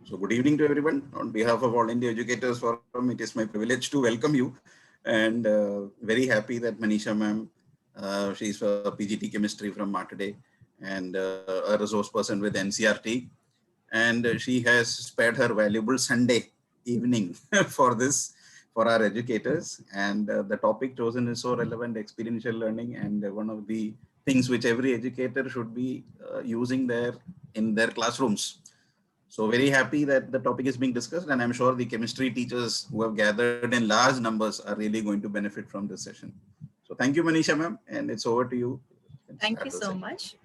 So good evening to everyone. On behalf of All India Educators Forum, it is my privilege to welcome you, and very happy that Manisha ma'am, she's a PGT chemistry from Martaday and a resource person with NCRT, and she has spared her valuable Sunday evening for this, for our educators. And the topic chosen is so relevant, experiential learning, and one of the things which every educator should be using in their classrooms. So very happy that the topic is being discussed, and I'm sure the chemistry teachers who have gathered in large numbers are really going to benefit from this session. So thank you, Manisha ma'am, and it's over to you. Thank you so much.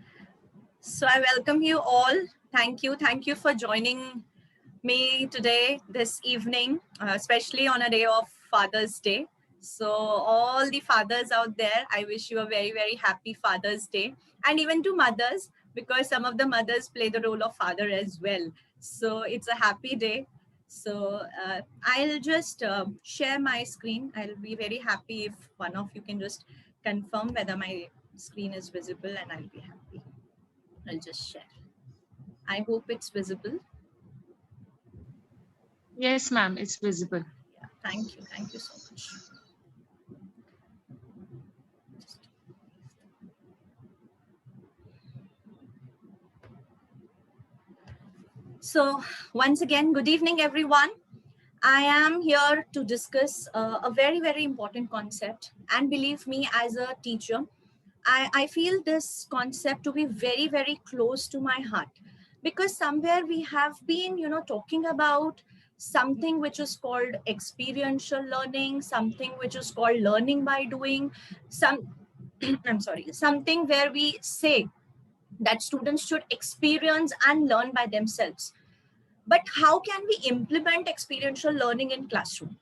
So I welcome you all. Thank you. Thank you for joining me today, this evening, especially on a day of Father's Day. So all the fathers out there, I wish you a very, very happy Father's Day. And even to mothers, because some of the mothers play the role of father as well. So it's a happy day. So I'll just share my screen. I'll be very happy if one of you can just confirm whether my screen is visible, and I'll be happy. I'll just share. I hope it's visible. Yes, ma'am, it's visible. Yeah, thank you. Thank you so much. So once again, good evening, everyone. I am here to discuss a very, very important concept. And believe me, as a teacher, I feel this concept to be very, very close to my heart, because somewhere we have been, talking about something which is called experiential learning, something which is called learning by doing, I'm sorry, something where we say that students should experience and learn by themselves. But how can we implement experiential learning in classroom?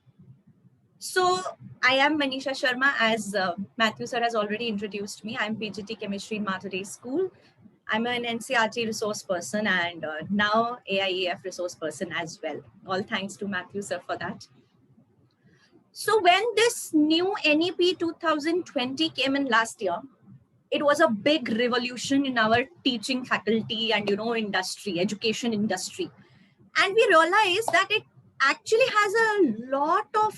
So I am Manisha Sharma, as Matthew sir has already introduced me. I'm PGT chemistry in Martaday School. I'm an NCRT resource person and now AIEF resource person as well. All thanks to Matthew sir for that. So when this new NEP 2020 came in last year, it was a big revolution in our teaching faculty and, industry, education industry. And we realized that it actually has a lot of,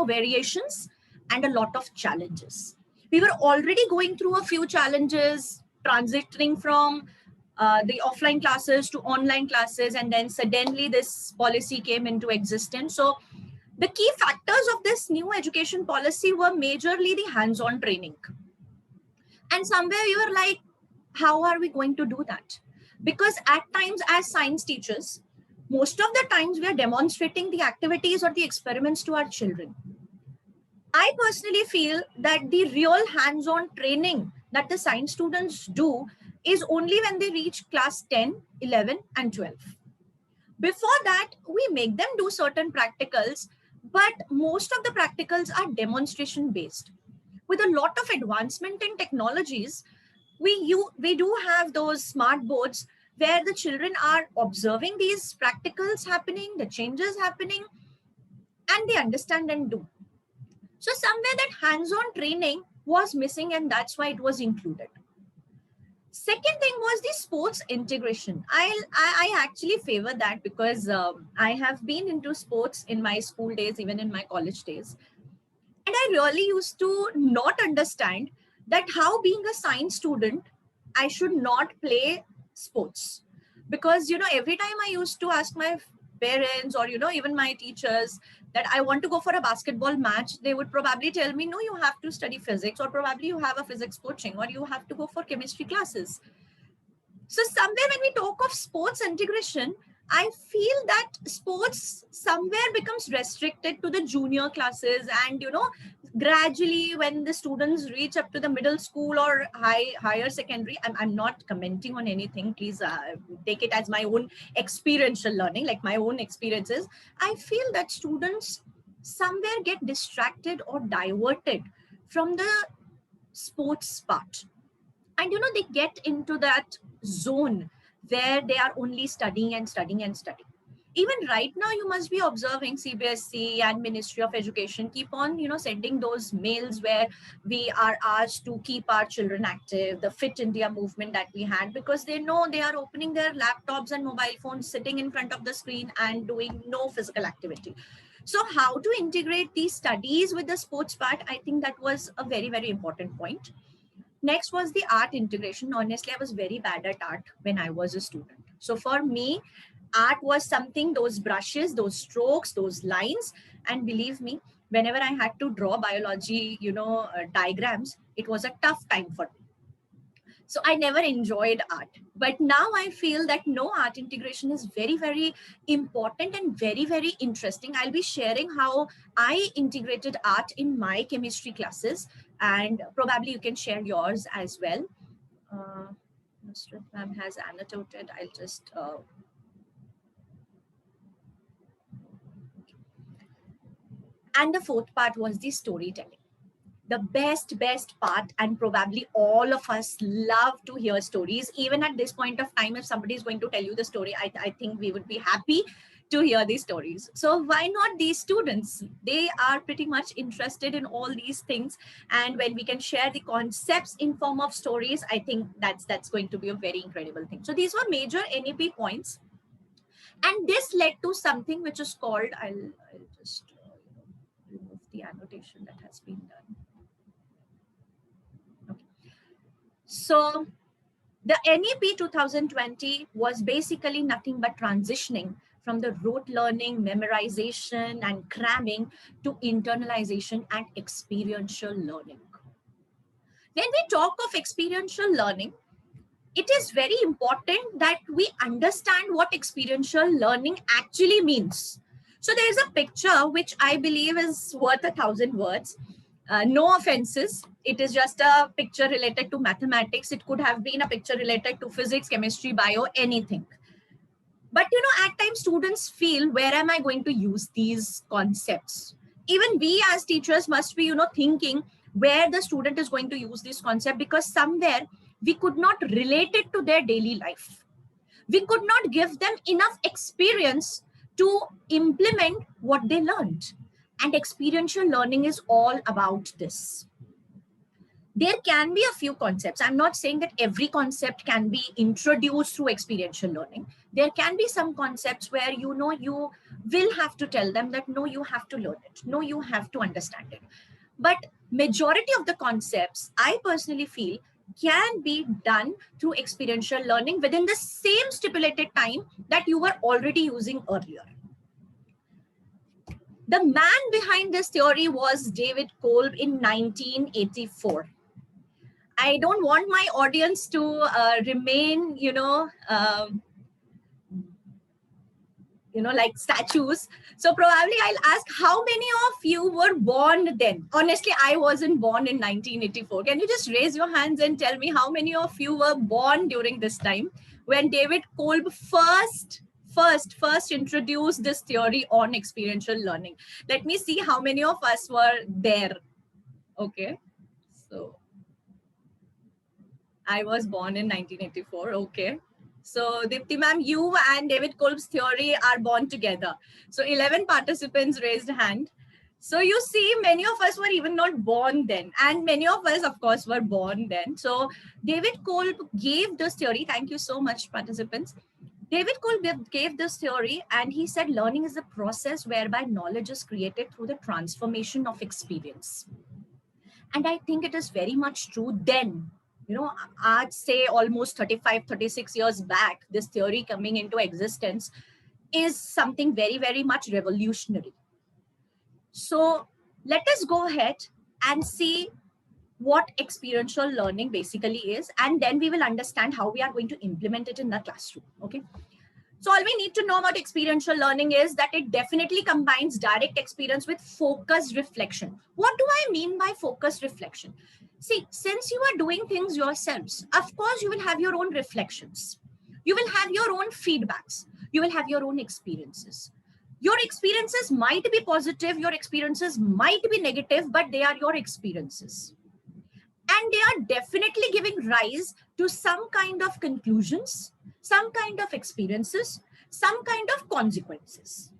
variations and a lot of challenges. We were already going through a few challenges, transitioning from the offline classes to online classes, and then suddenly this policy came into existence. So the key factors of this new education policy were majorly the hands-on training. And somewhere you were like, how are we going to do that? Because at times as science teachers, most of the times we are demonstrating the activities or the experiments to our children. I personally feel that the real hands-on training that the science students do is only when they reach class 10, 11, and 12. Before that, we make them do certain practicals, but most of the practicals are demonstration based. With a lot of advancement in technologies, we do have those smart boards where the children are observing these practicals happening, the changes happening, and they understand and do. So somewhere that hands-on training was missing, and that's why it was included. Second thing was the sports integration. I actually favor that because I have been into sports in my school days, even in my college days. And I really used to not understand that how being a science student, I should not play sports. Because, every time I used to ask my parents or, even my teachers that I want to go for a basketball match, they would probably tell me, no, you have to study physics, or probably you have a physics coaching, or you have to go for chemistry classes. So somewhere when we talk of sports integration, I feel that sports somewhere becomes restricted to the junior classes, and gradually when the students reach up to the middle school or higher secondary, I'm not commenting on anything, please take it as my own experiential learning, like my own experiences. I feel that students somewhere get distracted or diverted from the sports part, and they get into that zone where they are only studying and studying and studying. Even right now, you must be observing CBSE and Ministry of Education keep on, sending those mails where we are asked to keep our children active, the Fit India movement that we had, because they know they are opening their laptops and mobile phones, sitting in front of the screen and doing no physical activity. So how to integrate these studies with the sports part, I think that was a very, very important point. Next was the art integration. Honestly, I was very bad at art when I was a student. So for me, art was something, those brushes, those strokes, those lines. And believe me, whenever I had to draw biology, diagrams, it was a tough time for me. So I never enjoyed art. But now I feel that no, art integration is very, very important and very, very interesting. I'll be sharing how I integrated art in my chemistry classes, and probably you can share yours as well. Mr. Ma'am has annotated. I'll just and the fourth part was the storytelling. The best part, and probably all of us love to hear stories. Even at this point of time, if somebody is going to tell you the story, I think we would be happy to hear these stories. So why not these students? They are pretty much interested in all these things, and when we can share the concepts in form of stories, I think that's going to be a very incredible thing. So these were major NEP points, and this led to something which is called, I'll just remove the annotation that has been done. So the NEP 2020 was basically nothing but transitioning from the rote learning, memorization, and cramming to internalization and experiential learning. When we talk of experiential learning, it is very important that we understand what experiential learning actually means. So there is a picture which I believe is worth 1,000 words. No offenses. It is just a picture related to mathematics. It could have been a picture related to physics, chemistry, bio, anything. But, at times students feel, where am I going to use these concepts? Even we as teachers must be, thinking where the student is going to use this concept, because somewhere we could not relate it to their daily life. We could not give them enough experience to implement what they learned. And experiential learning is all about this. There can be a few concepts. I'm not saying that every concept can be introduced through experiential learning. There can be some concepts where, you will have to tell them that, no, you have to learn it. No, you have to understand it. But majority of the concepts, I personally feel, can be done through experiential learning within the same stipulated time that you were already using earlier. The man behind this theory was David Kolb in 1984. I don't want my audience to remain, like statues. So probably I'll ask, how many of you were born then? Honestly, I wasn't born in 1984. Can you just raise your hands and tell me how many of you were born during this time when David Kolb first introduced this theory on experiential learning? Let me see how many of us were there. Okay. So I was born in 1984. Okay. So Dipti ma'am, you and David Kolb's theory are born together. So 11 participants raised hand. So you see, many of us were even not born then. And many of us, of course, were born then. So David Kolb gave this theory. Thank you so much, participants. David Kolb gave this theory, and he said learning is a process whereby knowledge is created through the transformation of experience. And I think it is very much true then. I'd say almost 35, 36 years back, this theory coming into existence is something very, very much revolutionary. So let us go ahead and see what experiential learning basically is, and then we will understand how we are going to implement it in the classroom. Okay. So all we need to know about experiential learning is that it definitely combines direct experience with focused reflection. What do I mean by focused reflection? See, since you are doing things yourselves, of course, you will have your own reflections. You will have your own feedbacks. You will have your own experiences. Your experiences might be positive. Your experiences might be negative, but they are your experiences. And they are definitely giving rise to some kind of conclusions, some kind of experiences, some kind of consequences.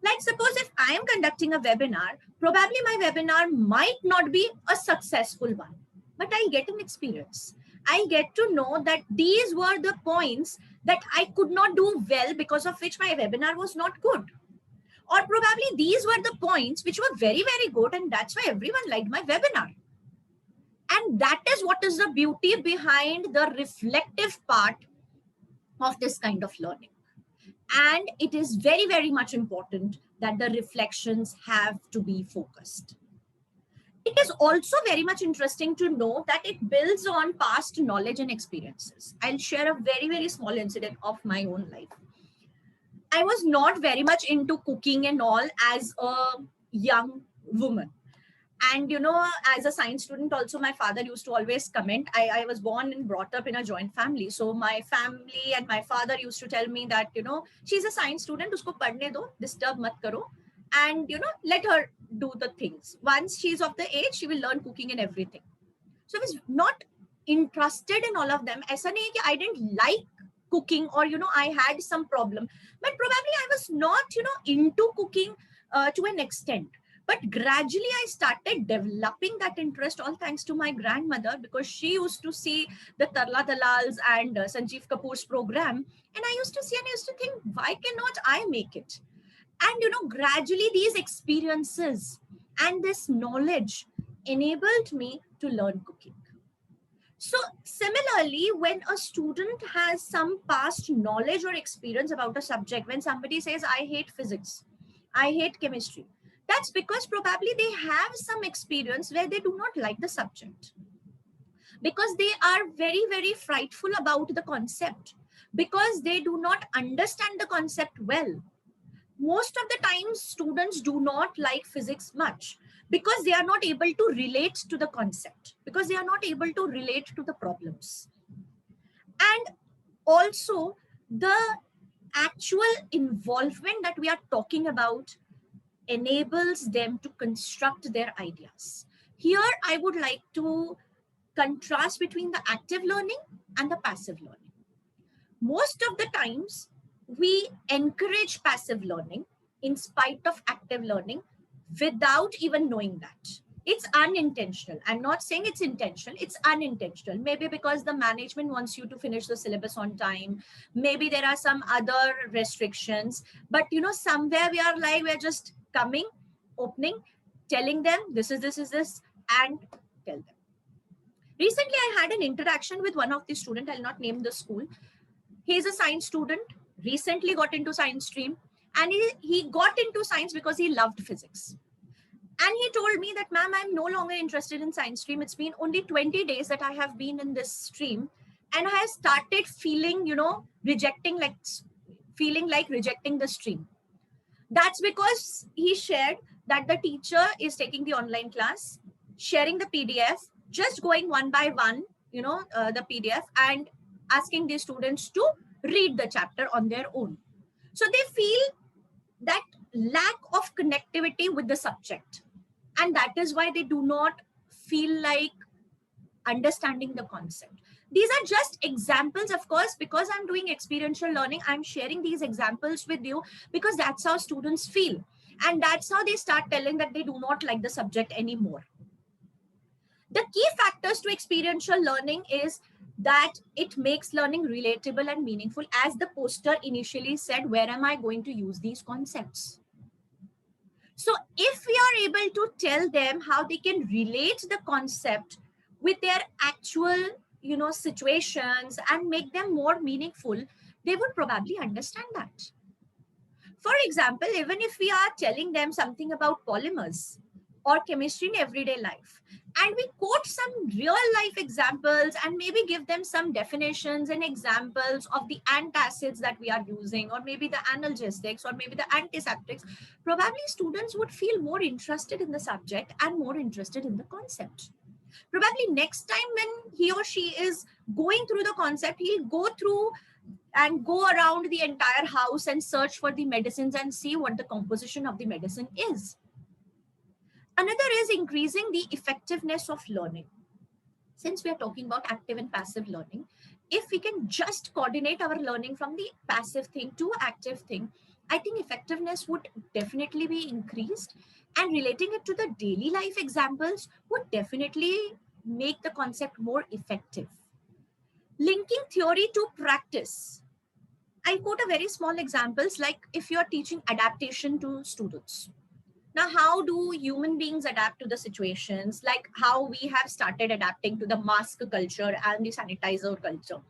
Like suppose if I am conducting a webinar, probably my webinar might not be a successful one, but I'll get an experience. I get to know that these were the points that I could not do well, because of which my webinar was not good. Or probably these were the points which were very, very good, and that's why everyone liked my webinar. And that is what is the beauty behind the reflective part of this kind of learning. And it is very, very much important that the reflections have to be focused. It is also very much interesting to know that it builds on past knowledge and experiences. I'll share a very, very small incident of my own life. I was not very much into cooking and all as a young woman. And, as a science student also, my father used to always comment. I was born and brought up in a joint family. So my family and my father used to tell me that, she's a science student, usko padhne do, disturb mat karo. And, let her do the things. Once she's of the age, she will learn cooking and everything. So I was not interested in all of them. Aisa nahi ki I didn't like cooking, or, I had some problem. But probably I was not, into cooking to an extent. But gradually I started developing that interest, all thanks to my grandmother, because she used to see the Tarla Dalals and Sanjeev Kapoor's program. And I used to see and I used to think, why cannot I make it? And, gradually these experiences and this knowledge enabled me to learn cooking. So similarly, when a student has some past knowledge or experience about a subject, when somebody says, I hate physics, I hate chemistry, that's because probably they have some experience where they do not like the subject, because they are very, very frightful about the concept, because they do not understand the concept well. Most of the time, students do not like physics much because they are not able to relate to the concept, because they are not able to relate to the problems. And also the actual involvement that we are talking about enables them to construct their ideas. Here, I would like to contrast between the active learning and the passive learning. Most of the times, we encourage passive learning in spite of active learning without even knowing that. It's unintentional. I'm not saying it's intentional. It's unintentional. Maybe because the management wants you to finish the syllabus on time. Maybe there are some other restrictions. But, somewhere we are like, we're just coming, opening, telling them this is this, and tell them. Recently, I had an interaction with one of the students. I'll not name the school. He's a science student, recently got into science stream, and he got into science because he loved physics. And he told me that, ma'am, I'm no longer interested in science stream. It's been only 20 days that I have been in this stream, and I have started feeling, feeling like rejecting the stream. That's because he shared that the teacher is taking the online class, sharing the PDF, just going one by one, the PDF, and asking the students to read the chapter on their own. So they feel that lack of connectivity with the subject. And that is why they do not feel like understanding the concept. These are just examples, of course, because I'm doing experiential learning. I'm sharing these examples with you because that's how students feel. And that's how they start telling that they do not like the subject anymore. The key factors to experiential learning is that it makes learning relatable and meaningful. As the poster initially said, where am I going to use these concepts? So if we are able to tell them how they can relate the concept with their actual, situations and make them more meaningful, they would probably understand that. For example, even if we are telling them something about polymers or chemistry in everyday life, and we quote some real life examples and maybe give them some definitions and examples of the antacids that we are using, or maybe the analgesics, or maybe the antiseptics, probably students would feel more interested in the subject and more interested in the concept. Probably next time when he or she is going through the concept, he'll go through and go around the entire house and search for the medicines and see what the composition of the medicine is. Another is increasing the effectiveness of learning. since we are talking about active and passive learning, if we can just coordinate our learning from the passive thing to active thing, I think effectiveness would definitely be increased, and relating it to the daily life examples would definitely make the concept more effective. Linking theory to practice. I quote a very small examples, like if you're teaching adaptation to students. Now, how do human beings adapt to the situations? Like how we have started adapting to the mask culture and the sanitizer culture.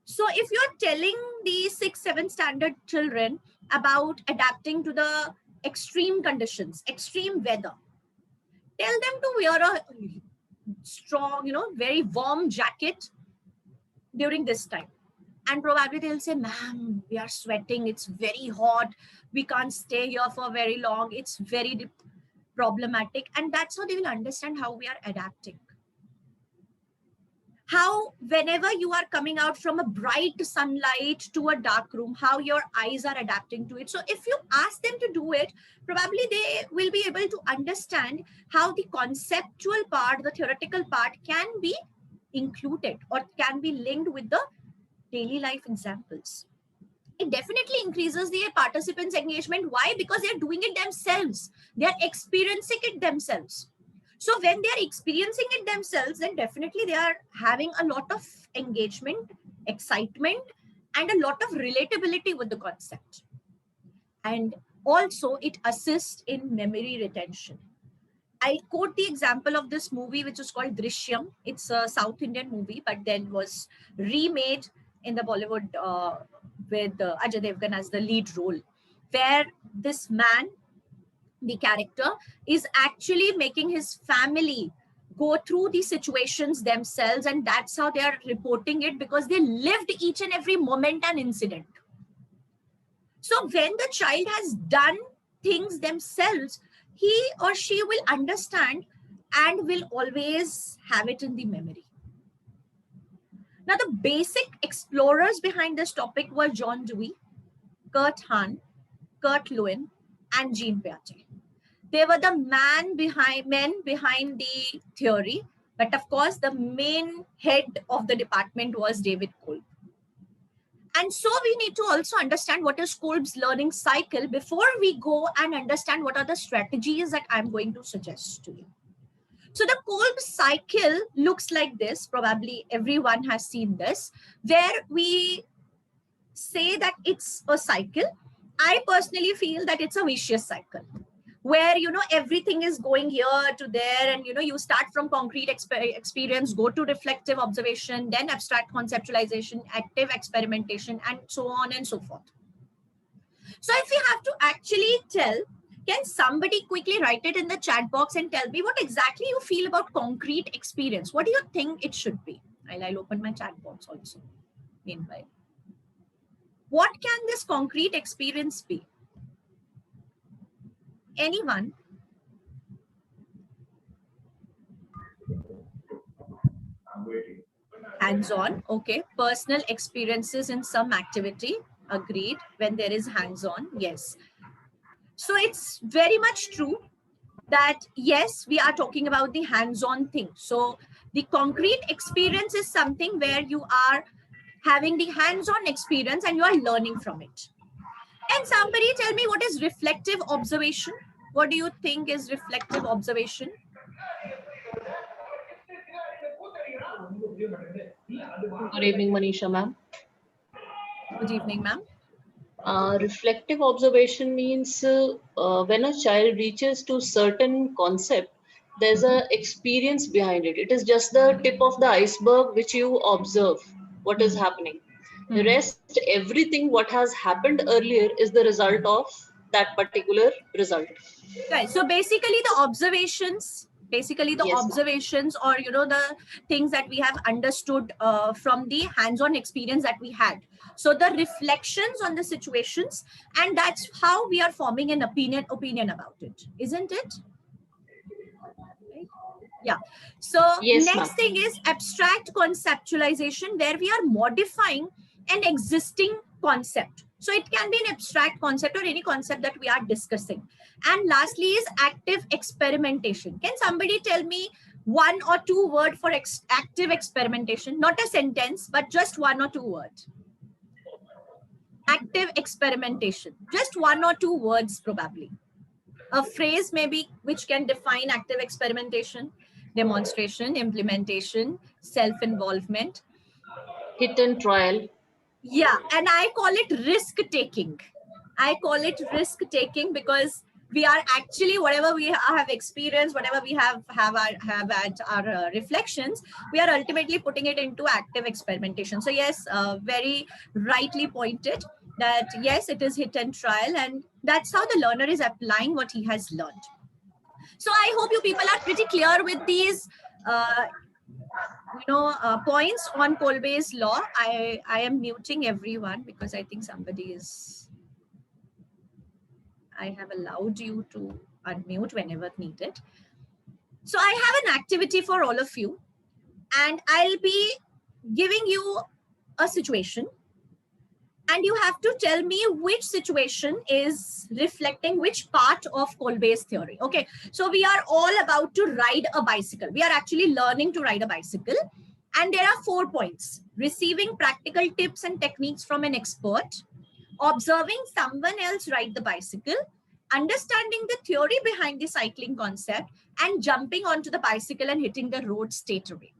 So if you're telling the 6, 7 standard children about adapting to the extreme conditions, extreme weather, tell them to wear a strong, very warm jacket during this time. And probably they'll say, ma'am, we are sweating. It's very hot. We can't stay here for very long. It's very problematic. And that's how they will understand how we are adapting. How whenever you are coming out from a bright sunlight to a dark room, how your eyes are adapting to it. So if you ask them to do it, probably they will be able to understand how the conceptual part, the theoretical part can be included or can be linked with the daily life examples. It definitely increases the participants' engagement. Why? Because they're doing it themselves. They're experiencing it themselves. So when they're experiencing it themselves, then definitely they are having a lot of engagement, excitement, and a lot of relatability with the concept. And also it assists in memory retention. I quote the example of this movie, which is called Drishyam. It's a South Indian movie, but then was remade in the Bollywood with Ajay Devgan as the lead role, where this man, the character, is actually making his family go through the situations themselves, and that's how they are reporting it, because they lived each and every moment and incident. So when the child has done things themselves, he or she will understand and will always have it in the memory. Now, the basic explorers behind this topic were John Dewey, Kurt Hahn, Kurt Lewin, and Jean Piaget. They were the men behind the theory, but of course, the main head of the department was David Kolb. And so we need to also understand what is Kolb's learning cycle before we go and understand what are the strategies that I'm going to suggest to you. So the Kolb cycle looks like this. Probably everyone has seen this, where we say that it's a cycle. I personally feel that it's a vicious cycle, where everything is going here to there, and you start from concrete experience, go to reflective observation, then abstract conceptualization, active experimentation, and so on and so forth. So if we have to actually tell, can somebody quickly write it in the chat box and tell me what exactly you feel about concrete experience? What do you think it should be? I'll open my chat box also meanwhile. What can this concrete experience be? Anyone? I'm waiting. Hands-on, okay. Personal experiences in some activity, agreed. When there is hands-on, yes. So it's very much true that yes, we are talking about the hands-on thing. So the concrete experience is something where you are having the hands-on experience and you are learning from it. Can somebody tell me what is reflective observation? What do you think is reflective observation? Good evening, Manisha ma'am. Good evening, ma'am. Reflective observation means when a child reaches to certain concept, there's a experience behind it. It is just the tip of the iceberg which you observe what is happening. The rest, everything what has happened earlier is the result of that particular result. Right. So basically the observations, yes, observations, or the things that we have understood from the hands-on experience that we had. So the reflections on the situations, and that's how we are forming an opinion about it, isn't it? Right? Yeah. So Yes, next thing is abstract conceptualization, where we are modifying an existing concept. So it can be an abstract concept or any concept that we are discussing. And lastly is active experimentation. Can somebody tell me 1 or 2 word for active experimentation, not a sentence, but just 1 or 2 words. Active experimentation, just 1 or 2 words probably. A phrase maybe which can define active experimentation: demonstration, implementation, self-involvement. Hit and trial. Yeah, and I call it risk taking. I call it risk taking because we are actually, whatever we have experienced, whatever we have at our reflections, we are ultimately putting it into active experimentation. So yes, very rightly pointed that yes, it is hit and trial, and that's how the learner is applying what he has learned. So I hope you people are pretty clear with these points on Kolbe's law. I am muting everyone because I think I have allowed you to unmute whenever needed. So I have an activity for all of you, and I'll be giving you a situation, and you have to tell me which situation is reflecting which part of Kolbe's theory. Okay, so we are all about to ride a bicycle. We are actually learning to ride a bicycle, and there are 4 points: receiving practical tips and techniques from an expert, observing someone else ride the bicycle, understanding the theory behind the cycling concept, and jumping onto the bicycle and hitting the road straight away.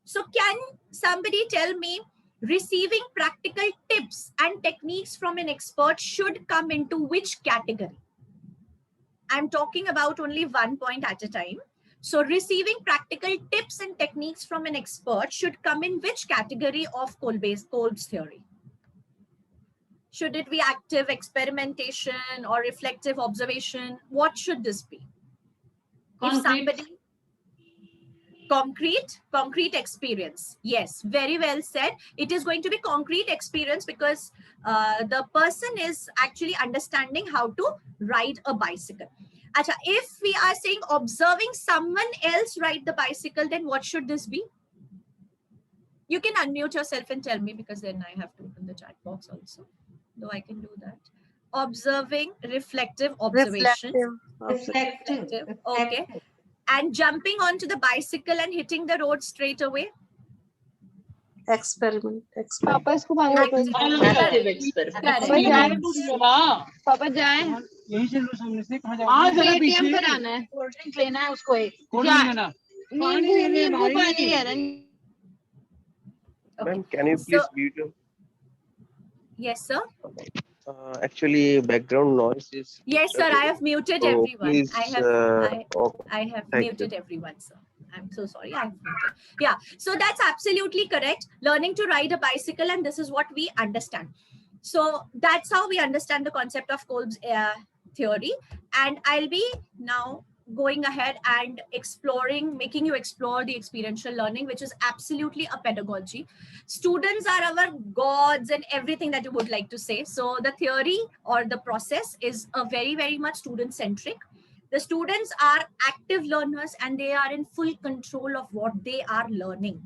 So can somebody tell me, receiving practical tips and techniques from an expert should come into which category? I'm talking about only 1 point at a time. So receiving practical tips and techniques from an expert should come in which category of Kolbe's theory? Should it be active experimentation or reflective observation? What should this be? If somebody, concrete experience. Yes, very well said. It is going to be concrete experience because the person is actually understanding how to ride a bicycle. Acha, if we are saying observing someone else ride the bicycle, then what should this be? You can unmute yourself and tell me, because then I have to open the chat box also, though I can do that. Observing, reflective observation. Reflective. Okay. And jumping onto the bicycle and hitting the road straight away. Experiment. Active experiment. पापा जाए यहीं से लो सामने से कहाँ जाओगे? ATM पर आना है, कोल्ड ड्रिंक लेना है उसको एक। कोल्ड ड्रिंक लेना? नींबू पानी है ना। Ma'am, can you please mute your? Yes, sir. Actually, background noise is. Yes, sir. I have muted everyone. Please, I have muted everyone, sir. I'm so sorry. I have muted. Yeah. So that's absolutely correct. Learning to ride a bicycle, and this is what we understand. So that's how we understand the concept of Kolbe's theory. And I'll be now going ahead and making you explore the experiential learning, which is absolutely a pedagogy. Students are our gods and everything that you would like to say. So the theory or the process is a very, very much student-centric. The students are active learners and they are in full control of what they are learning.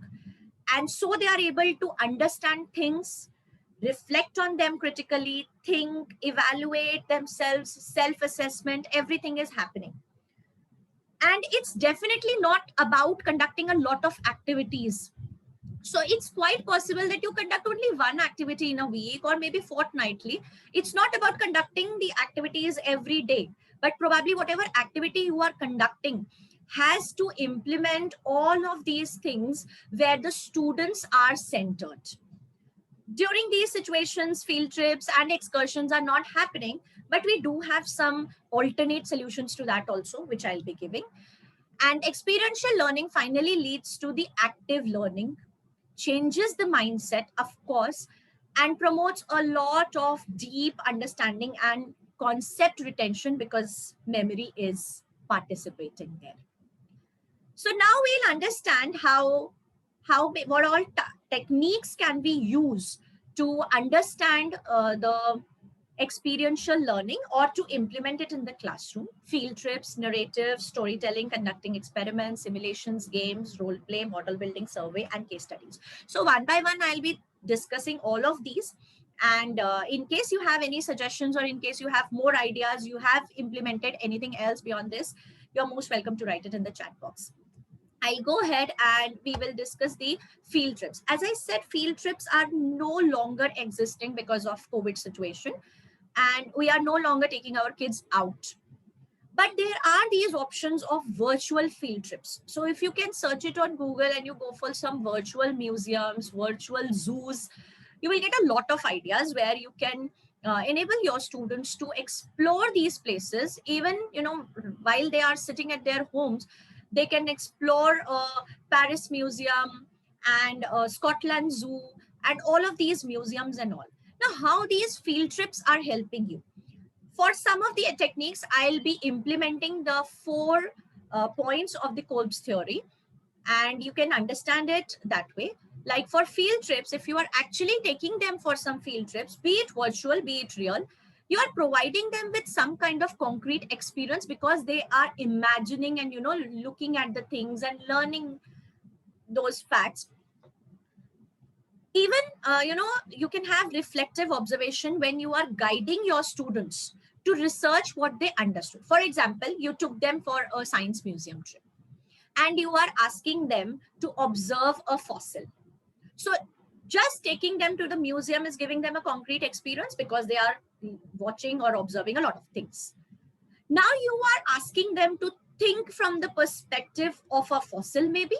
And so they are able to understand things, reflect on them critically, think, evaluate themselves, self-assessment, everything is happening. And it's definitely not about conducting a lot of activities. So it's quite possible that you conduct only one activity in a week or maybe fortnightly. It's not about conducting the activities every day, but probably whatever activity you are conducting has to implement all of these things where the students are centered. During these situations, field trips and excursions are not happening, but we do have some alternate solutions to that also, which I'll be giving. And experiential learning finally leads to the active learning, changes the mindset, of course, and promotes a lot of deep understanding and concept retention because memory is participating there. So now we'll understand what all techniques can be used to understand the experiential learning or to implement it in the classroom. Field trips, narrative, storytelling, conducting experiments, simulations, games, role play, model building, survey, and case studies. So one by one, I'll be discussing all of these. And in case you have any suggestions or in case you have more ideas, you have implemented anything else beyond this, you're most welcome to write it in the chat box. I'll go ahead and we will discuss the field trips. As I said, field trips are no longer existing because of COVID situation, and we are no longer taking our kids out. But there are these options of virtual field trips. So if you can search it on Google and you go for some virtual museums, virtual zoos, you will get a lot of ideas where you can enable your students to explore these places. Even, while they are sitting at their homes, they can explore Paris Museum and Scotland Zoo and all of these museums and all. Now, how these field trips are helping you? For some of the techniques, I'll be implementing the 4 points of the Kolb's theory, and you can understand it that way. Like for field trips, if you are actually taking them for some field trips, be it virtual, be it real, you are providing them with some kind of concrete experience because they are imagining and, looking at the things and learning those facts. Even, you can have reflective observation when you are guiding your students to research what they understood. For example, you took them for a science museum trip and you are asking them to observe a fossil. So just taking them to the museum is giving them a concrete experience because they are watching or observing a lot of things. Now you are asking them to think from the perspective of a fossil maybe,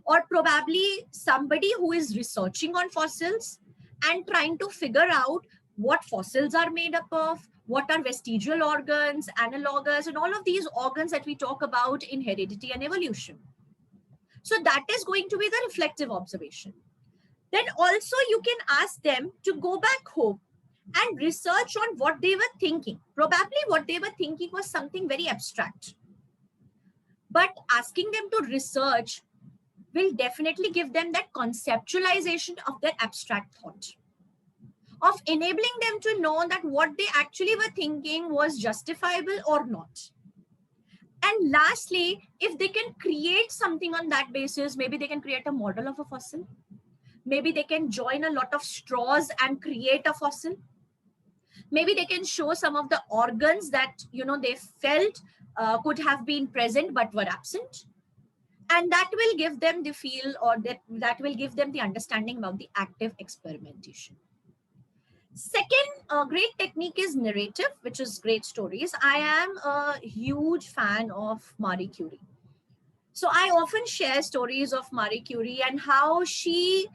or probably somebody who is researching on fossils and trying to figure out what fossils are made up of, what are vestigial organs, analogous, and all of these organs that we talk about in heredity and evolution. So that is going to be the reflective observation. Then also you can ask them to go back home and research on what they were thinking. Probably what they were thinking was something very abstract. But asking them to research will definitely give them that conceptualization of their abstract thought, of enabling them to know that what they actually were thinking was justifiable or not. And lastly, if they can create something on that basis, maybe they can create a model of a fossil. Maybe they can join a lot of straws and create a fossil. Maybe they can show some of the organs that, they felt could have been present but were absent. And that will give them the feel, or that will give them the understanding about the active experimentation. Second great technique is narrative, which is great stories. I am a huge fan of Marie Curie. So I often share stories of Marie Curie and how she,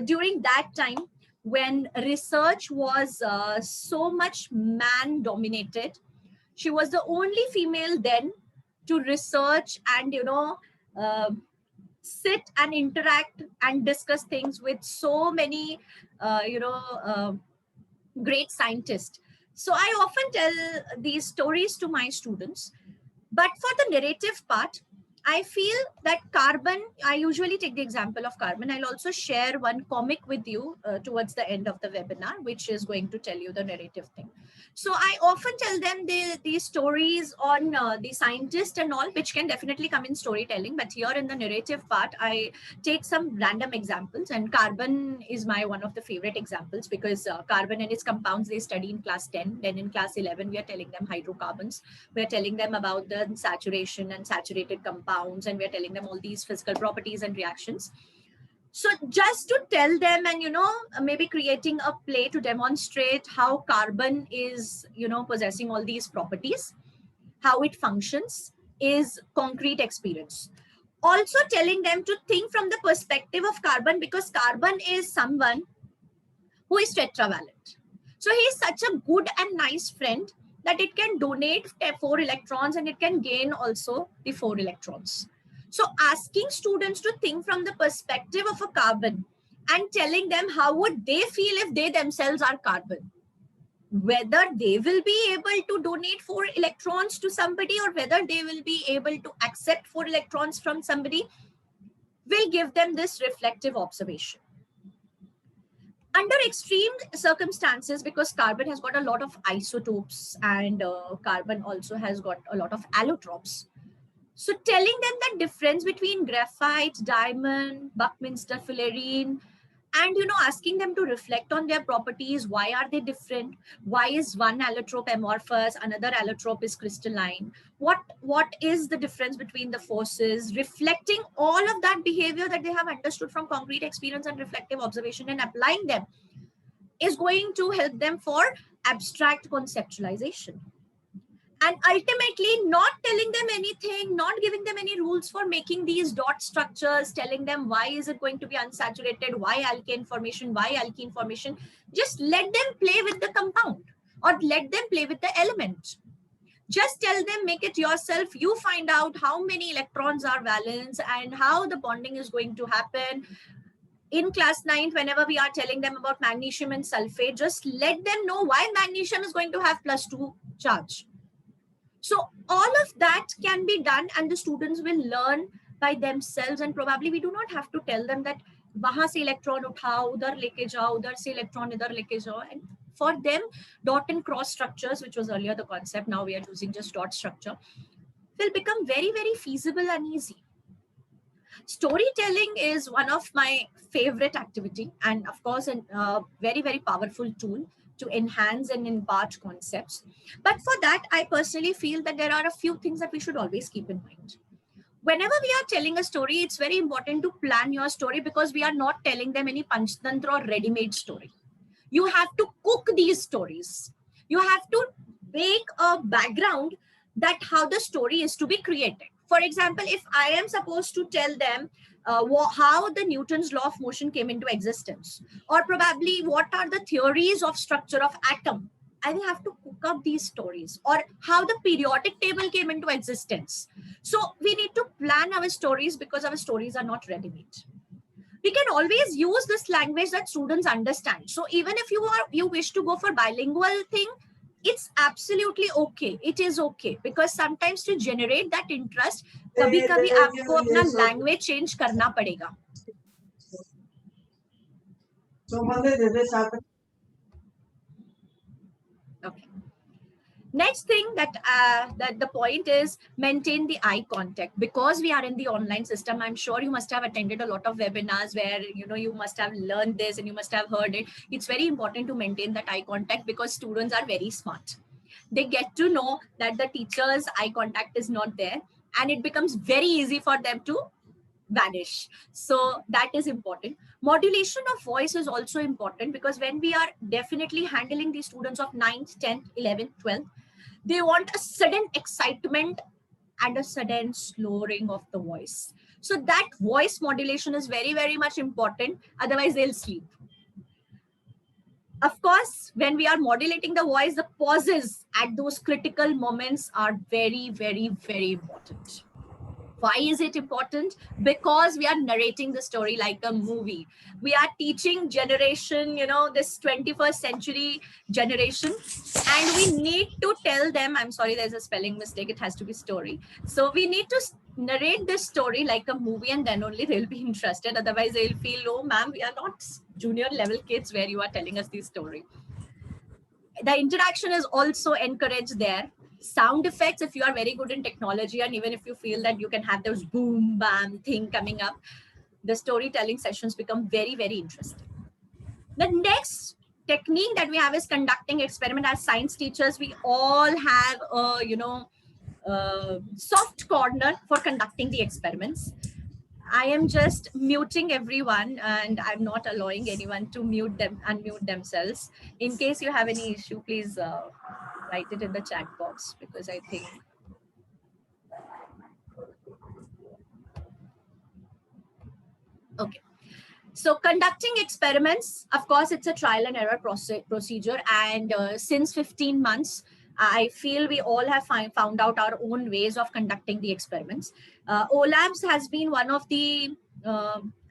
during that time when research was so much man-dominated, she was the only female then to research and, sit and interact and discuss things with so many, great scientists. So I often tell these stories to my students. But for the narrative part, I feel that carbon, I usually take the example of carbon. I'll also share one comic with you towards the end of the webinar, which is going to tell you the narrative thing. So I often tell them these stories on the scientist and all, which can definitely come in storytelling. But here in the narrative part, I take some random examples, and carbon is one of the favorite examples because carbon and its compounds they study in class 10. Then in class 11, we are telling them hydrocarbons. We are telling them about the saturation and saturated compounds, and we are telling them all these physical properties and reactions. So just to tell them and, maybe creating a play to demonstrate how carbon is, possessing all these properties, how it functions is concrete experience. Also telling them to think from the perspective of carbon, because carbon is someone who is tetravalent. So he is such a good and nice friend that it can donate 4 electrons and it can gain also the 4 electrons. So asking students to think from the perspective of a carbon and telling them how would they feel if they themselves are carbon, whether they will be able to donate 4 electrons to somebody or whether they will be able to accept 4 electrons from somebody, will give them this reflective observation. Under extreme circumstances, because carbon has got a lot of isotopes and carbon also has got a lot of allotropes. So telling them the difference between graphite, diamond, Buckminster fullerene, and asking them to reflect on their properties. Why are they different? Why is one allotrope amorphous, another allotrope is crystalline? What is the difference between the forces? Reflecting all of that behavior that they have understood from concrete experience and reflective observation and applying them is going to help them for abstract conceptualization. And ultimately, not telling them anything, not giving them any rules for making these dot structures, telling them why is it going to be unsaturated, why alkane formation, why alkene formation. Just let them play with the compound or let them play with the element. Just tell them, make it yourself. You find out how many electrons are valence and how the bonding is going to happen. In class 9, whenever we are telling them about magnesium and sulfate, just let them know why magnesium is going to have +2 charge. So all of that can be done and the students will learn by themselves, and probably we do not have to tell them that wahan se electron uthao, udhar leke jao, udhar se electron idhar leke jao. And for them, dot and cross structures, which was earlier the concept, now we are using just dot structure, will become very, very feasible and easy. Storytelling is one of my favorite activity, and of course a very, very powerful tool to enhance and impart concepts. But for that, I personally feel that there are a few things that we should always keep in mind. Whenever we are telling a story, it's very important to plan your story, because we are not telling them any panchtantra or ready-made story. You have to cook these stories. You have to make a background that how the story is to be created. For example, if I am supposed to tell them how the Newton's law of motion came into existence, or probably what are the theories of structure of atom, I will have to cook up these stories, or how the periodic table came into existence. So we need to plan our stories, because our stories are not ready-made. We can always use this language that students understand. So even if you wish to go for bilingual thing, it's absolutely okay. It is okay, because sometimes to generate that interest, कभी-कभी आपको अपना language change करना पड़ेगा. Okay. Next thing that the point is, maintain the eye contact. Because we are in the online system, I'm sure you must have attended a lot of webinars where you must have learned this and you must have heard it. It's very important to maintain that eye contact, because students are very smart. They get to know that the teacher's eye contact is not there, and it becomes very easy for them to vanish. So that is important. Modulation of voice is also important, because when we are definitely handling the students of 9th, 10th, 11th, 12th, they want a sudden excitement and a sudden slowing of the voice. So that voice modulation is very, very much important. Otherwise, they'll sleep. Of course, when we are modulating the voice, the pauses at those critical moments are very, very, very important. Why is it important? Because we are narrating the story like a movie. We are teaching generation, this 21st century generation, and we need to tell them, I'm sorry, there's a spelling mistake, it has to be story. So we need to narrate this story like a movie, and then only they'll be interested. Otherwise, they'll feel, oh, ma'am, we are not junior level kids where you are telling us this story. The interaction is also encouraged there. Sound effects, if you are very good in technology, and even if you feel that you can have those boom bam thing coming up, the storytelling sessions become very, very interesting. The next technique that we have is conducting experiment. As science teachers, we all have a soft corner for conducting the experiments. I am just muting everyone, and I'm not allowing anyone to unmute themselves. In case you have any issue, please write it in the chat box, because I think. Okay. So conducting experiments, of course, it's a trial and error procedure. And since 15 months, I feel we all have found out our own ways of conducting the experiments. OLabs has been one of the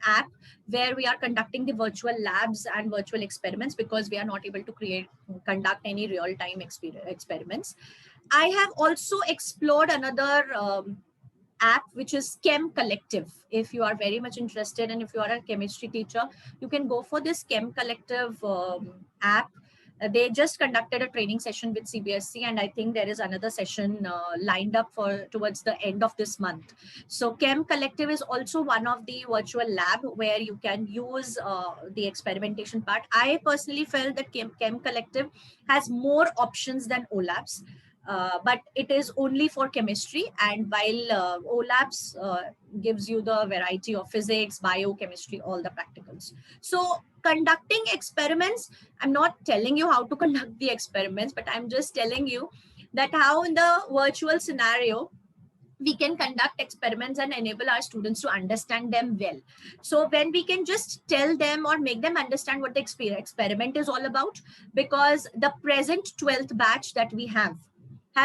app where we are conducting the virtual labs and virtual experiments, because we are not able to conduct any real-time experiments. I have also explored another app, which is Chem Collective. If you are very much interested, and if you are a chemistry teacher, you can go for this Chem Collective app, They just conducted a training session with CBSE, and I think there is another session lined up for towards the end of this month. So Chem Collective is also one of the virtual lab where you can use the experimentation part. I personally felt that Chem Collective has more options than OLabs. But it is only for chemistry, and while OLabs gives you the variety of physics, biochemistry, all the practicals. So conducting experiments, I'm not telling you how to conduct the experiments, but I'm just telling you that how in the virtual scenario we can conduct experiments and enable our students to understand them well. So when we can just tell them or make them understand what the experiment is all about, because the present 12th batch that we have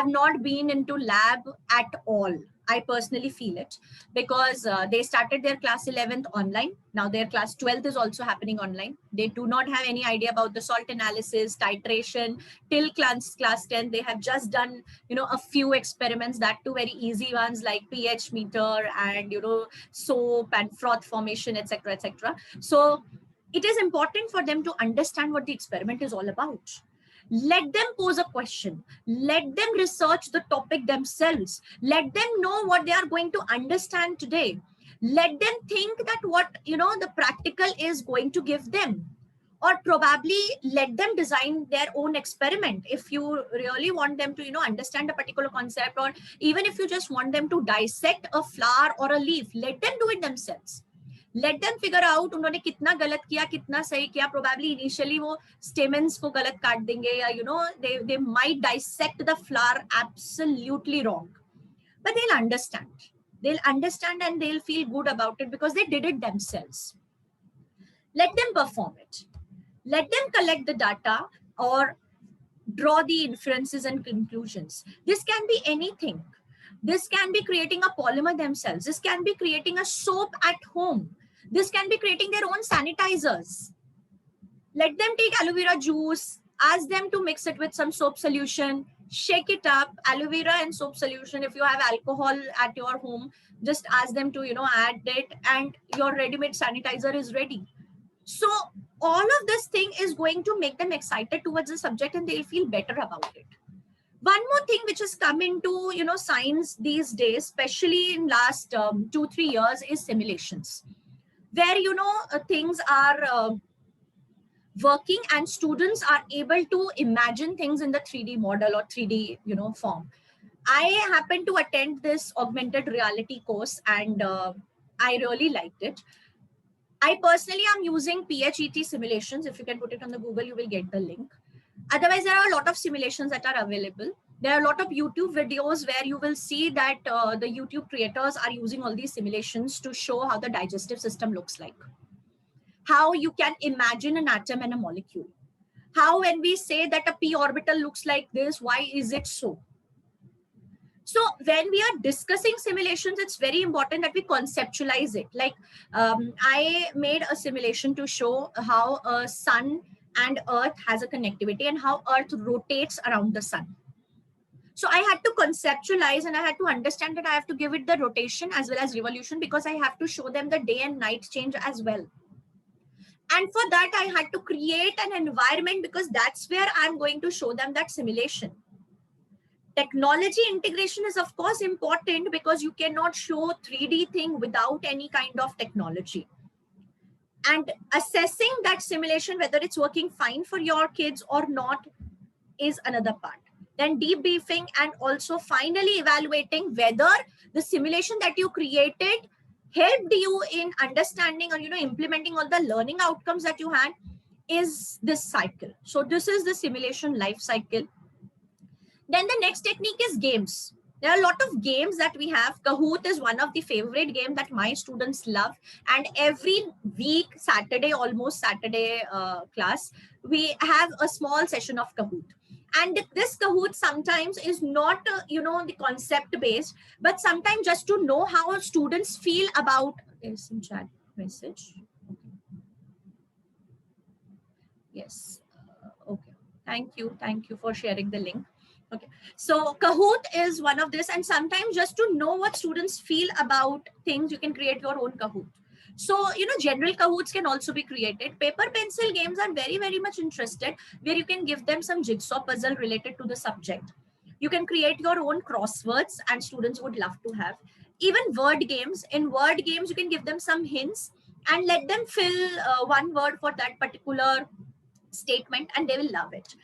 not been into lab at all. I personally feel it, because they started their class 11th online. Now their class 12th is also happening online. They do not have any idea about the salt analysis, titration. Till class 10, they have just done, a few experiments, that too very easy ones like pH meter and, soap and froth formation, etc., etc. So it is important for them to understand what the experiment is all about. Let them pose a question. Let them research the topic themselves. Let them know what they are going to understand today. Let them think that what, the practical is going to give them. Or probably let them design their own experiment. If you really want them to, understand a particular concept, or even if you just want them to dissect a flower or a leaf, let them do it themselves. Let them figure out उन्होंने कितना गलत किया, कितना सही किया. Probably initially वो stamens को गलत काट देंगे, या they might dissect the flower absolutely wrong, but they'll understand. They'll understand and they'll feel good about it because they did it themselves. Let them perform it. Let them collect the data or draw the inferences and conclusions. This can be anything. This can be creating a polymer themselves. This can be creating a soap at home. This can be creating their own sanitizers. Let them take aloe vera juice, ask them to mix it with some soap solution, shake it up, aloe vera and soap solution. If you have alcohol at your home, just ask them to, add it, and your ready-made sanitizer is ready. So all of this thing is going to make them excited towards the subject, and they'll feel better about it. One more thing which has come into, science these days, especially in last 2-3 years, is simulations, where, things are working and students are able to imagine things in the 3D model or 3D, form. I happened to attend this augmented reality course, and I really liked it. I personally am using PHET simulations. If you can put it on the Google, you will get the link. Otherwise, there are a lot of simulations that are available. There are a lot of YouTube videos where you will see that the YouTube creators are using all these simulations to show how the digestive system looks like. How you can imagine an atom and a molecule. How when we say that a p orbital looks like this, why is it so? So when we are discussing simulations, it's very important that we conceptualize it. Like I made a simulation to show how a sun and Earth has a connectivity and how Earth rotates around the sun. So I had to conceptualize and I had to understand that I have to give it the rotation as well as revolution, because I have to show them the day and night change as well. And for that, I had to create an environment, because that's where I'm going to show them that simulation. Technology integration is of course important, because you cannot show 3D thing without any kind of technology. And assessing that simulation, whether it's working fine for your kids or not, is another part. Then debriefing and also finally evaluating whether the simulation that you created helped you in understanding or implementing all the learning outcomes that you had, is this cycle. So this is the simulation life cycle. Then the next technique is games. There are a lot of games that we have. Kahoot is one of the favorite games that my students love. And every week, Saturday, almost Saturday class, we have a small session of Kahoot. And this Kahoot sometimes is not, the concept based, but sometimes just to know how students feel about, there's some chat message. Yes. Okay. Thank you. Thank you for sharing the link. Okay, so Kahoot is one of this, and sometimes just to know what students feel about things, you can create your own Kahoot. So, general Kahoots can also be created. Paper pencil games are very, very much interested, where you can give them some jigsaw puzzle related to the subject. You can create your own crosswords, and students would love to have. Even word games. In word games, you can give them some hints and let them fill one word for that particular statement, and they will love it.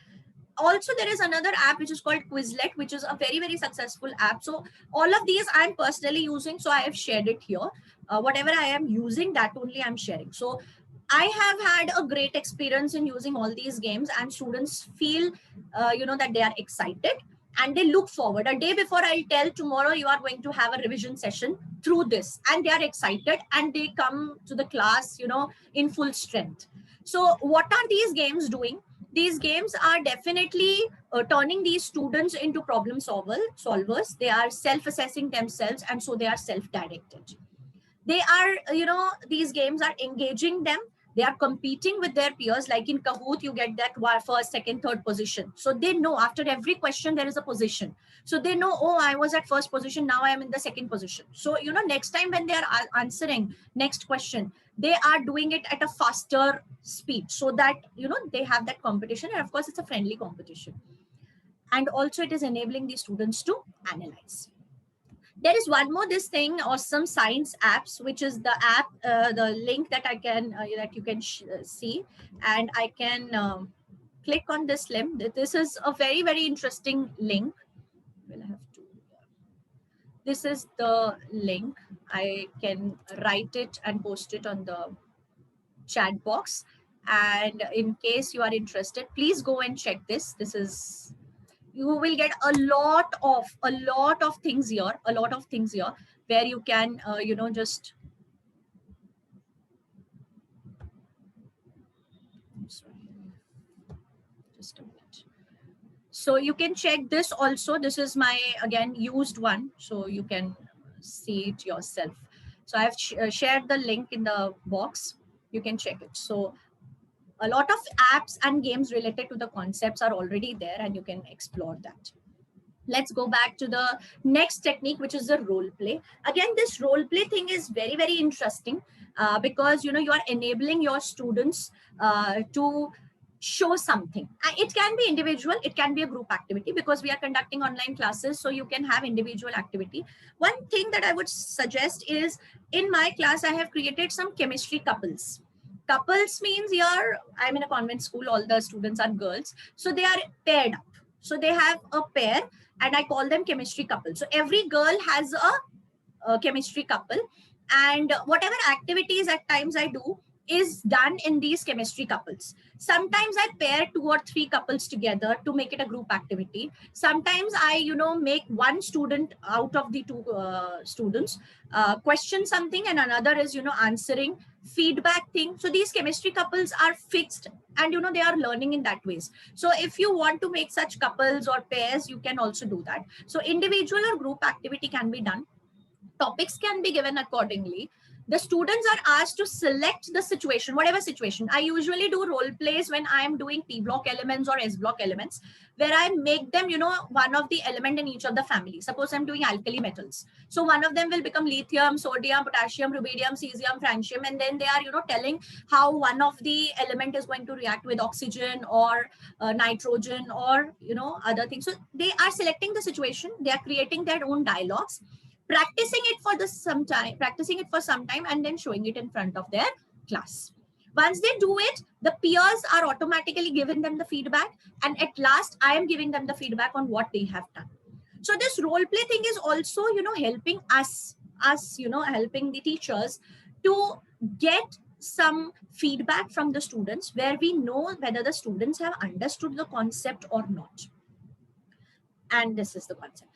Also, there is another app which is called Quizlet, which is a very, very successful app. So all of these I'm personally using, so I have shared it here. Whatever I am using, that only I'm sharing. So I have had a great experience in using all these games, and students feel that they are excited and they look forward. A day before, I'll tell tomorrow you are going to have a revision session through this, and they are excited and they come to the class in full strength. So what are these games doing? These games are definitely turning these students into problem solvers. They are self-assessing themselves, and so they are self-directed. They are, these games are engaging them. They are competing with their peers. Like in Kahoot, you get that first, second, third position. So they know after every question, there is a position. So they know, oh, I was at first position. Now I am in the second position. So, next time when they are answering next question, they are doing it at a faster speed, so that, they have that competition. And of course, it's a friendly competition. And also it is enabling the students to analyze. There is one more thing, awesome science apps, which is the app, the link that I can that you can see, and I can click on this link. This is a very, very interesting link. We'll have to. This is the link. I can write it and post it on the chat box. And in case you are interested, please go and check this. This is. You will get a lot of things here, where you can, just. I'm sorry. Just a minute. So you can check this also. This is my, again, used one. So you can see it yourself. So I've shared the link in the box. You can check it. So a lot of apps and games related to the concepts are already there, and you can explore that. Let's go back to the next technique, which is the role play. Again, this role play thing is very, very interesting because, you are enabling your students to show something. It can be individual, it can be a group activity, because we are conducting online classes, so you can have individual activity. One thing that I would suggest is, in my class, I have created some chemistry couples. Couples means here, I'm in a convent school, all the students are girls, so they are paired up. So they have a pair, and I call them chemistry couple. So every girl has a chemistry couple, and whatever activities at times I do is done in these chemistry couples. Sometimes I pair 2 or 3 couples together to make it a group activity. Sometimes I, make one student out of the 2 students question something, and another is, answering feedback thing. So these chemistry couples are fixed, and, they are learning in that ways. So if you want to make such couples or pairs, you can also do that. So individual or group activity can be done. Topics can be given accordingly. The students are asked to select the situation, whatever situation. I usually do role plays when I am doing P block elements or S block elements, where I make them, one of the element in each of the family. Suppose I'm doing alkali metals. So one of them will become lithium, sodium, potassium, rubidium, cesium, francium, and then they are, telling how one of the element is going to react with oxygen or nitrogen or, other things. So they are selecting the situation. They are creating their own dialogues, practicing it for some time, and then showing it in front of their class. Once they do it, the peers are automatically giving them the feedback, and at last I am giving them the feedback on what they have done. So this role play thing is also, helping us, helping the teachers to get some feedback from the students, where we know whether the students have understood the concept or not. And this is the concept.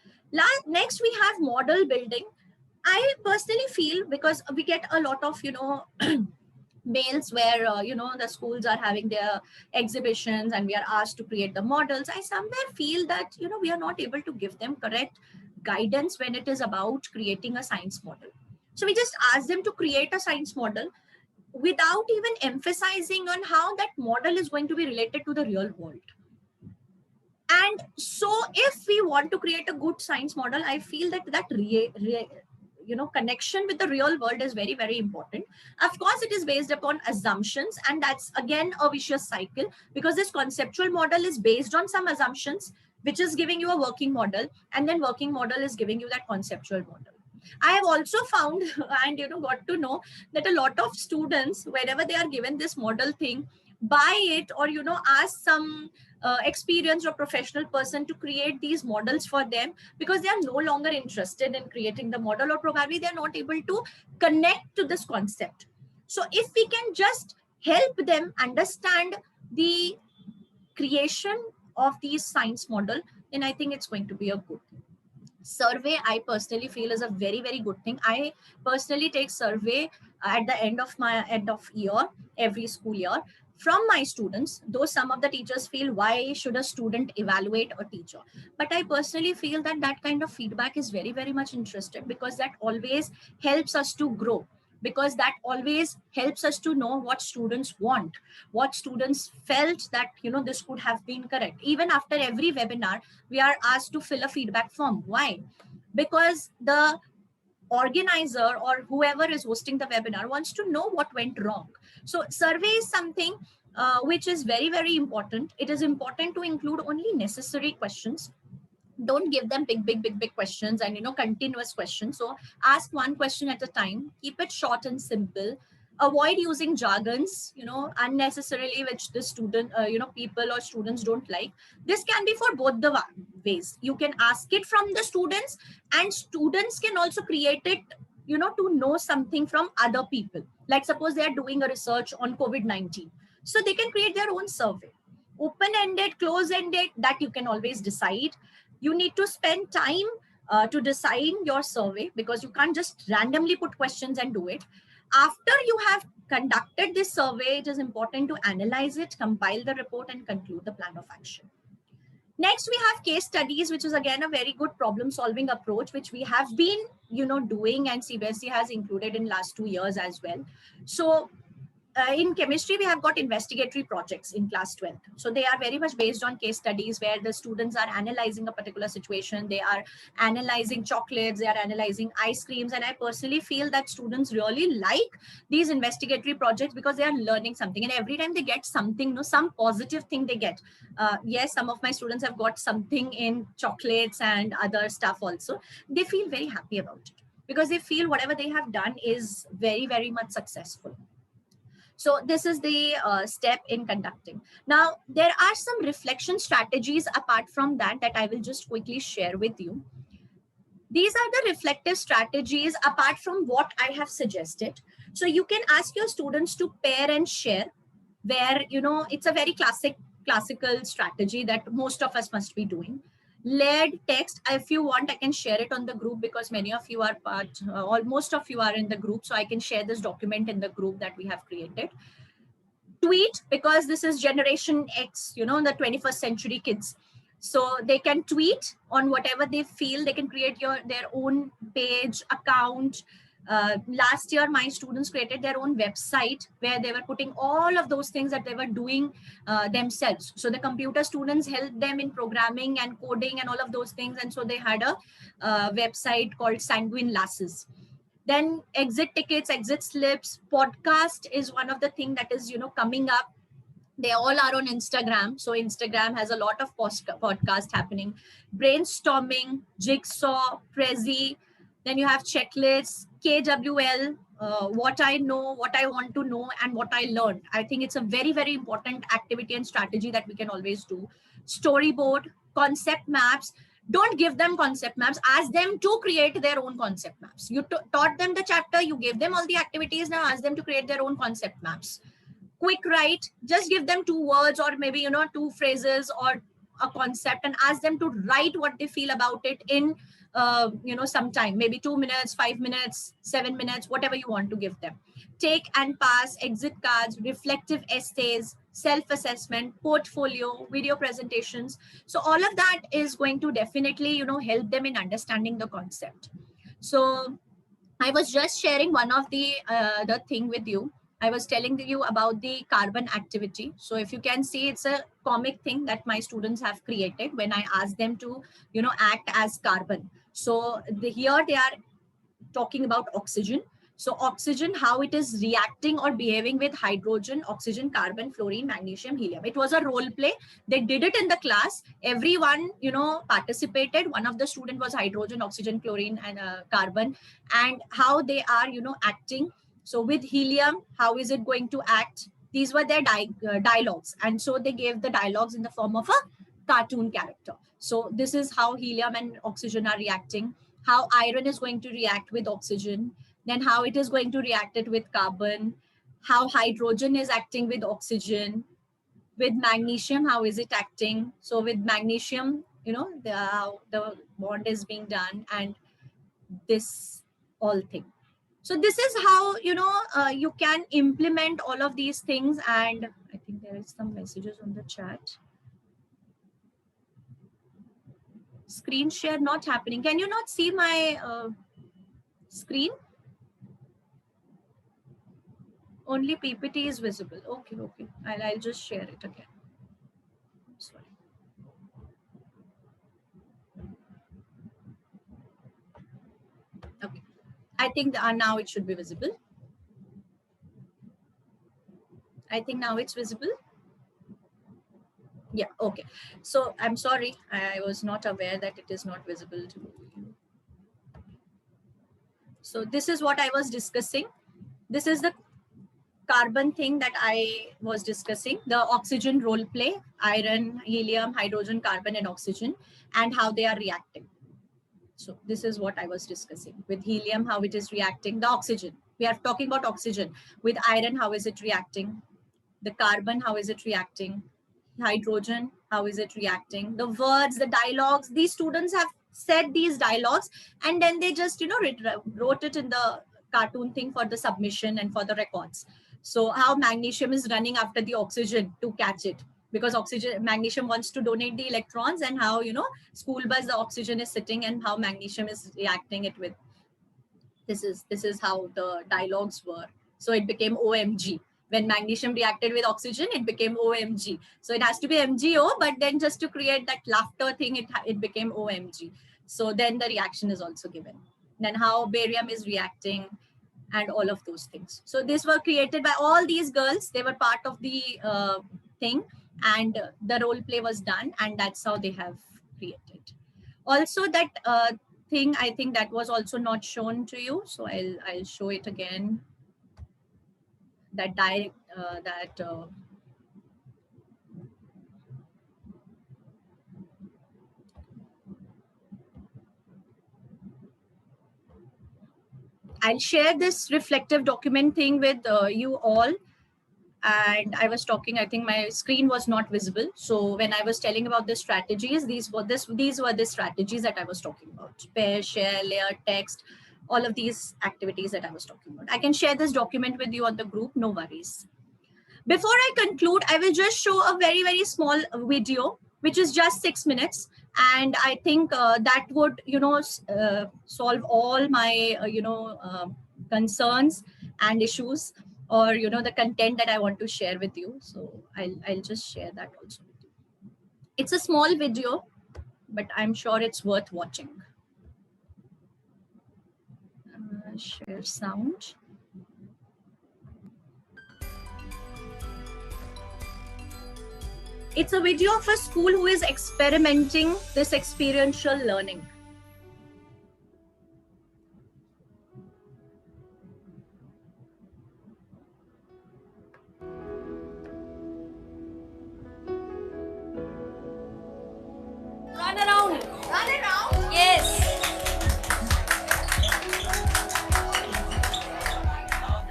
Next, we have model building. I personally feel, because we get a lot of, mails where, the schools are having their exhibitions and we are asked to create the models. I somewhere feel that, we are not able to give them correct guidance when it is about creating a science model. So we just ask them to create a science model without even emphasizing on how that model is going to be related to the real world. And so if we want to create a good science model, I feel that connection with the real world is very, very important. Of course, it is based upon assumptions, and that's again a vicious cycle, because this conceptual model is based on some assumptions, which is giving you a working model, and then working model is giving you that conceptual model. I have also found and got to know that a lot of students, whenever they are given this model thing, buy it, or ask some experienced or professional person to create these models for them, because they are no longer interested in creating the model, or probably they are not able to connect to this concept. So if we can just help them understand the creation of these science model, then I think it's going to be a good thing. Survey, I personally feel, is a very, very good thing. I personally take survey at the end of year, every school year, from my students, though some of the teachers feel, why should a student evaluate a teacher? But I personally feel that that kind of feedback is very, very much interested, because that always helps us to grow, because that always helps us to know what students want, what students felt that this could have been correct. Even after every webinar, we are asked to fill a feedback form. Why? Because the organizer or whoever is hosting the webinar wants to know what went wrong. So survey is something which is very, very important. It is important to include only necessary questions. Don't give them big questions and continuous questions. So ask one question at a time, keep it short and simple, avoid using jargons unnecessarily, which the student people or students don't like. This can be for both the ways. You can ask it from the students, and students can also create it to know something from other people. Like suppose they are doing a research on COVID-19, so they can create their own survey. Open-ended, close-ended, that you can always decide. You need to spend time to design your survey, because you can't just randomly put questions and do it. After you have conducted this survey, it is important to analyze it, compile the report, and conclude the plan of action. Next, we have case studies, which is again a very good problem solving approach, which we have been doing, and CBSE has included in last 2 years as well. So in chemistry, we have got investigatory projects in class 12th. So they are very much based on case studies, where the students are analyzing a particular situation. They are analyzing chocolates, they are analyzing ice creams. And I personally feel that students really like these investigatory projects, because they are learning something. And every time they get something, some positive thing they get. Yes, some of my students have got something in chocolates and other stuff also. They feel very happy about it, because they feel whatever they have done is very, very much successful. So this is the step in conducting. Now, there are some reflection strategies apart from that I will just quickly share with you. These are the reflective strategies apart from what I have suggested. So you can ask your students to pair and share, where, it's a very classical strategy that most of us must be doing. Layered text, if you want, I can share it on the group, because many of you are most of you are in the group, so I can share this document in the group that we have created. Tweet, because this is generation X, the 21st century kids, so they can tweet on whatever they feel. They can create their own page, account. Last year, my students created their own website, where they were putting all of those things that they were doing themselves. So the computer students helped them in programming and coding and all of those things. And so they had a website called Sanguine Lasses. Then exit tickets, exit slips, podcast is one of the things that is, coming up. They all are on Instagram. So Instagram has a lot of podcast happening. Brainstorming, jigsaw, Prezi. Then you have checklists, KWL, what I know, what I want to know, and what I learned. I think it's a very, very important activity and strategy that we can always do. Storyboard, concept maps. Don't give them concept maps. Ask them to create their own concept maps. You taught them the chapter, you gave them all the activities. Now ask them to create their own concept maps. Quick write, just give them 2 words, or maybe, 2 phrases or a concept, and ask them to write what they feel about it in, some time, maybe 2 minutes, 5 minutes, 7 minutes, whatever you want to give them. Take and pass, exit cards, reflective essays, self-assessment, portfolio, video presentations. So all of that is going to definitely, help them in understanding the concept. So I was just sharing one of the thing with you. I was telling you about the carbon activity. So if you can see, it's a comic thing that my students have created when I ask them to, act as carbon. So here they are talking about oxygen. So oxygen, how it is reacting or behaving with hydrogen, oxygen, carbon, fluorine, magnesium, helium. It was a role play. They did it in the class. Everyone, participated. One of the student was hydrogen, oxygen, chlorine, and carbon, and how they are, acting. So with helium, how is it going to act? These were their dialogues. And so they gave the dialogues in the form of a cartoon character. So this is how helium and oxygen are reacting, how iron is going to react with oxygen, then how it is going to react it with carbon, how hydrogen is acting with oxygen, with magnesium, how is it acting? So with magnesium, the bond is being done, and this all thing. So this is how, you can implement all of these things. And I think there is some messages on the chat. Screen share not happening. Can you not see my screen? Only PPT is visible. Okay. I'll just share it again. Sorry. Okay. I think now it should be visible. I think now it's visible. Yeah, okay. So I'm sorry, I was not aware that it is not visible to you. So this is what I was discussing. This is the carbon thing that I was discussing, the oxygen role play, iron, helium, hydrogen, carbon, and oxygen, and how they are reacting. So this is what I was discussing. With helium, how it is reacting, the oxygen. We are talking about oxygen. With iron, how is it reacting? The carbon, how is it reacting? Hydrogen, how is it reacting? The words, the dialogues, these students have said these dialogues, and then they just, wrote it in the cartoon thing for the submission and for the records. So how magnesium is running after the oxygen to catch it, because magnesium wants to donate the electrons, and how, school bus, the oxygen is sitting, and how magnesium is reacting it with. This is how the dialogues were. So it became OMG. When magnesium reacted with oxygen, it became OMG. So it has to be MgO, but then just to create that laughter thing, it became OMG. So then the reaction is also given. Then how barium is reacting, and all of those things. So these were created by all these girls. They were part of the thing, and the role play was done, and that's how they have created. Also that thing, I think that was also not shown to you. So I'll show it again. I'll share this reflective document thing with you all. And I was talking, I think my screen was not visible. So when I was telling about the strategies, these were the strategies that I was talking about. Pair, share, layer, text, all of these activities that I was talking about. I can share this document with you on the group, no worries. Before I conclude, I will just show a very, very small video, which is just 6 minutes. And I think that would, solve all my, concerns and issues, or, the content that I want to share with you. So I'll just share that also with you. It's a small video, but I'm sure it's worth watching. Share sound. It's a video of a school who is experimenting this experiential learning. Run around. Run around? Yes.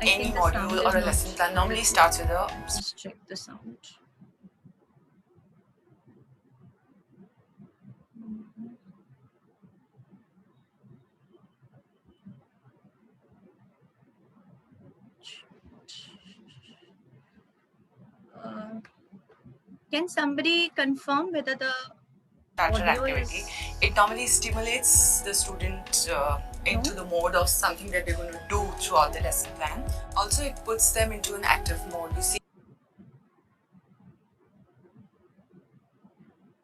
Any module or a lesson plan normally starts with a... Let's check the sound. Can somebody confirm whether the starter audio activity? is... It normally stimulates the student into the mode of something that they're going to do throughout the lesson plan. Also, it puts them into an active mode. You see.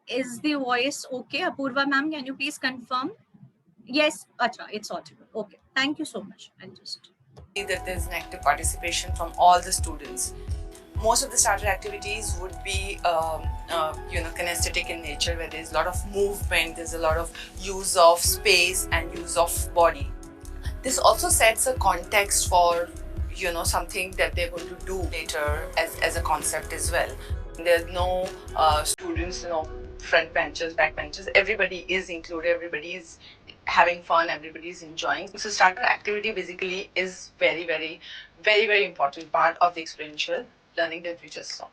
Is the voice okay? Apurva ma'am, can you please confirm? Yes, acha, it's audible. Okay. Thank you so much. I'll just that there's an active participation from all the students. Most of the starter activities would be, kinesthetic in nature, where there's a lot of movement, there's a lot of use of space and use of body. This also sets a context for, something that they're going to do later as a concept as well. There's no students, front benches, back benches. Everybody is included. Everybody is having fun. Everybody is enjoying. So starter activity basically is very, very, very, very important part of the experiential learning that we just saw.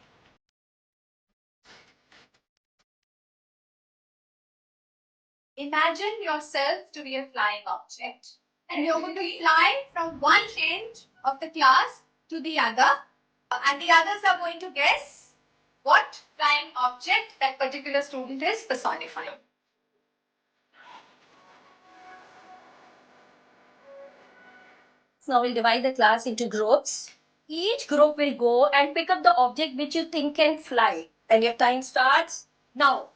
Imagine yourself to be a flying object, and you're going to fly from one end of the class to the other, and the others are going to guess what flying object that particular student is personifying. Now we'll divide the class into groups. Each group will go and pick up the object which you think can fly. And your time starts now.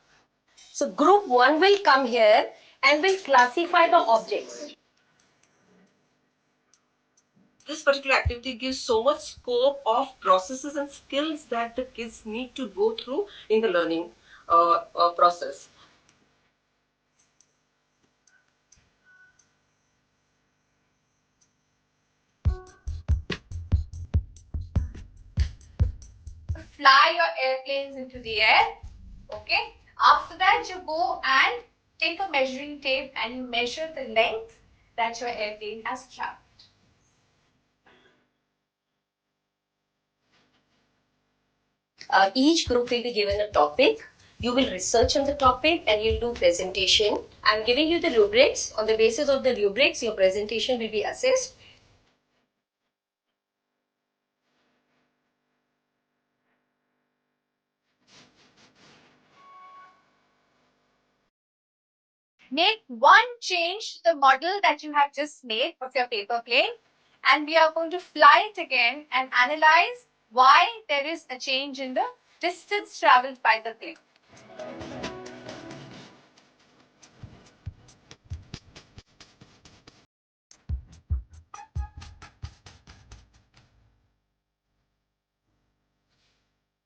So group 1 will come here and will classify the objects. This particular activity gives so much scope of processes and skills that the kids need to go through in the learning process. Fly your airplanes into the air. Okay. After that, you go and take a measuring tape and you measure the length that your airplane has traveled. Each group will be given a topic. You will research on the topic and you'll do presentation. I'm giving you the rubrics. On the basis of the rubrics, your presentation will be assessed. Make one change to the model that you have just made of your paper plane, and we are going to fly it again and analyze why there is a change in the distance traveled by the plane.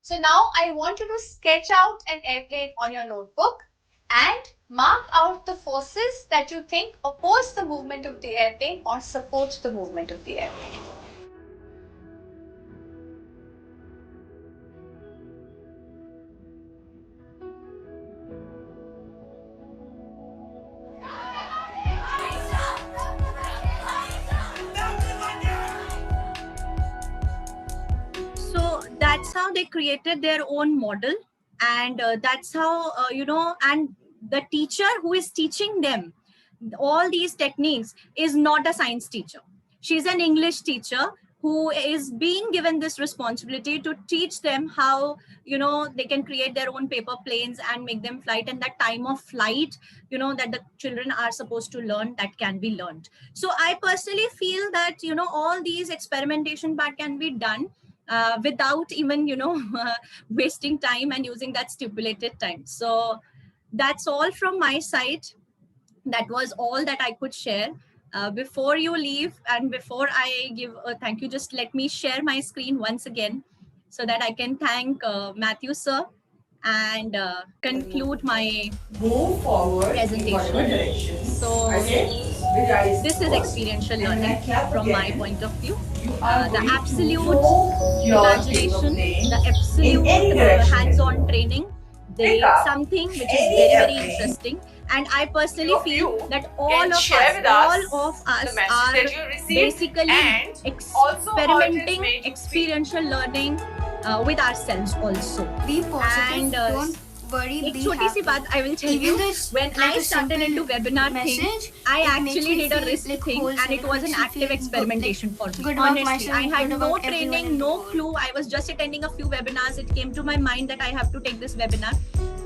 So now I want you to sketch out an airplane on your notebook and mark out the forces that you think oppose the movement of the airplane or support the movement of the airplane. So that's how they created their own model, and that's how and the teacher who is teaching them all these techniques is not a science teacher. She's an English teacher who is being given this responsibility to teach them how they can create their own paper planes and make them flight, and that time of flight that the children are supposed to learn, that can be learned. So I personally feel that all these experimentation part can be done without even wasting time and using that stipulated time. So that's all from my side. That was all that I could share. Before you leave and before I give a thank you, just let me share my screen once again so that I can thank Matthew sir and conclude my presentation. So this is experiential learning from my point of view. The absolute imagination, the absolute hands-on training, something which is very, very interesting. And I personally feel that all of us are basically experimenting experiential learning with ourselves also. Be positive, And don't worry, एक be छोटी सी happy. बात I will tell Even you. though it's When like I a started simple into webinar thing, message, I it makes actually me did a feel risk like thing, wholesome. and it was an makes me active feel experimentation for me. good about Honestly, myself, I had good no about everyone training, in the no world. clue. I was just attending a few webinars. It came to my mind that I have to take this webinar.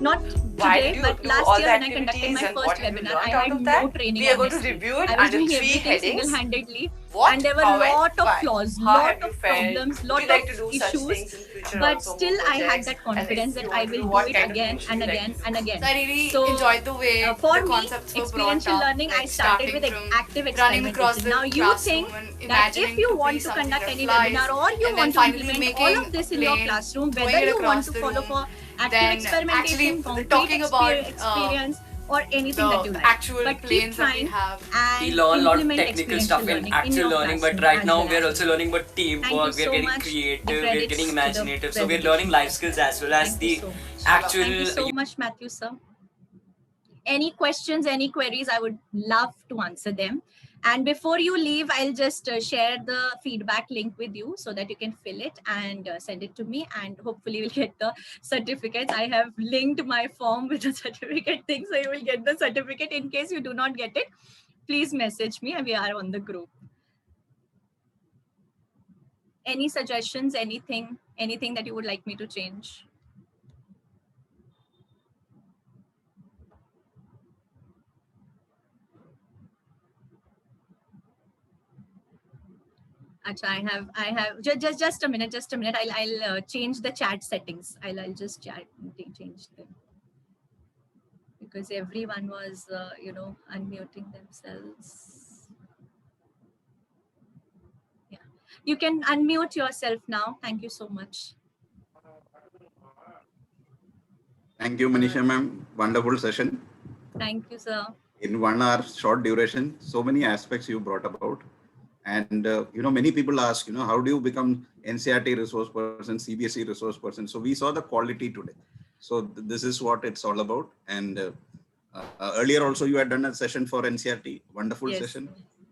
Not Why today, did you but do last all year the when I conducted activities my and first what have you webinar, learned I out had of that? no training. We are going to honestly. review it I was under doing 3 everything headings. single-handedly, What, and there were how, lot of why? flaws, How lot have you of felt? problems, Would lot you like of to do such issues. things in future? literature but also, still more I had projects, that and confidence if that you I want to will know do what it kind of again niche and you like again to do. and again. So I really So enjoyed the way for the me, concepts were brought experiential up, learning, I like started with starting from active running across experimentation. the Now you classroom think and that if imagining you to want be to something conduct that any flies, webinar or you and then want to finally implement all making of this a in your plane, classroom, throwing whether it you want across to the follow room. for active Then actually experimentation, concrete talking about experience, or anything that you the like. actual But keep planes that we trying have. We and learn a lot of implement technical experiential stuff in learning in actual your learning, but classroom right as now well we're as also well. learning about Thank you teamwork, we're so getting much. creative, The we're credits getting to the imaginative. So we're learning presentation life as skills well. as well as Thank you the so much. actual. Thank you so much, Matthew, sir. Any questions, any queries, I would love to answer them. And before you leave, I'll just share the feedback link with you so that you can fill it and send it to me, and hopefully you'll get the certificates. I have linked my form with the certificate thing, so you will get the certificate. In case you do not get it, please message me and we are on the group. Any suggestions, anything that you would like me to change? Achha, I have just a minute. I'll change the chat settings. I'll just change them because everyone was unmuting themselves. Yeah, you can unmute yourself now. Thank you so much. Thank you, Manisha ma'am. Wonderful session. Thank you, sir. In 1 hour short duration, so many aspects you brought about. And, many people ask, how do you become NCERT resource person, CBSE resource person? So we saw the quality today. So this is what it's all about. And earlier also you had done a session for NCERT, wonderful session.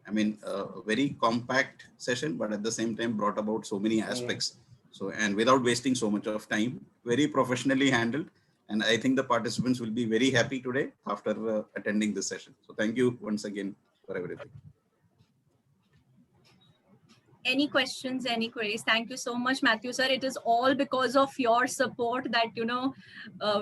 I mean, very compact session, but at the same time brought about so many aspects. So, and without wasting so much of time, very professionally handled. And I think the participants will be very happy today after attending this session. So thank you once again for everything. Any questions, any queries? Thank you so much, Matthew, sir. It is all because of your support that,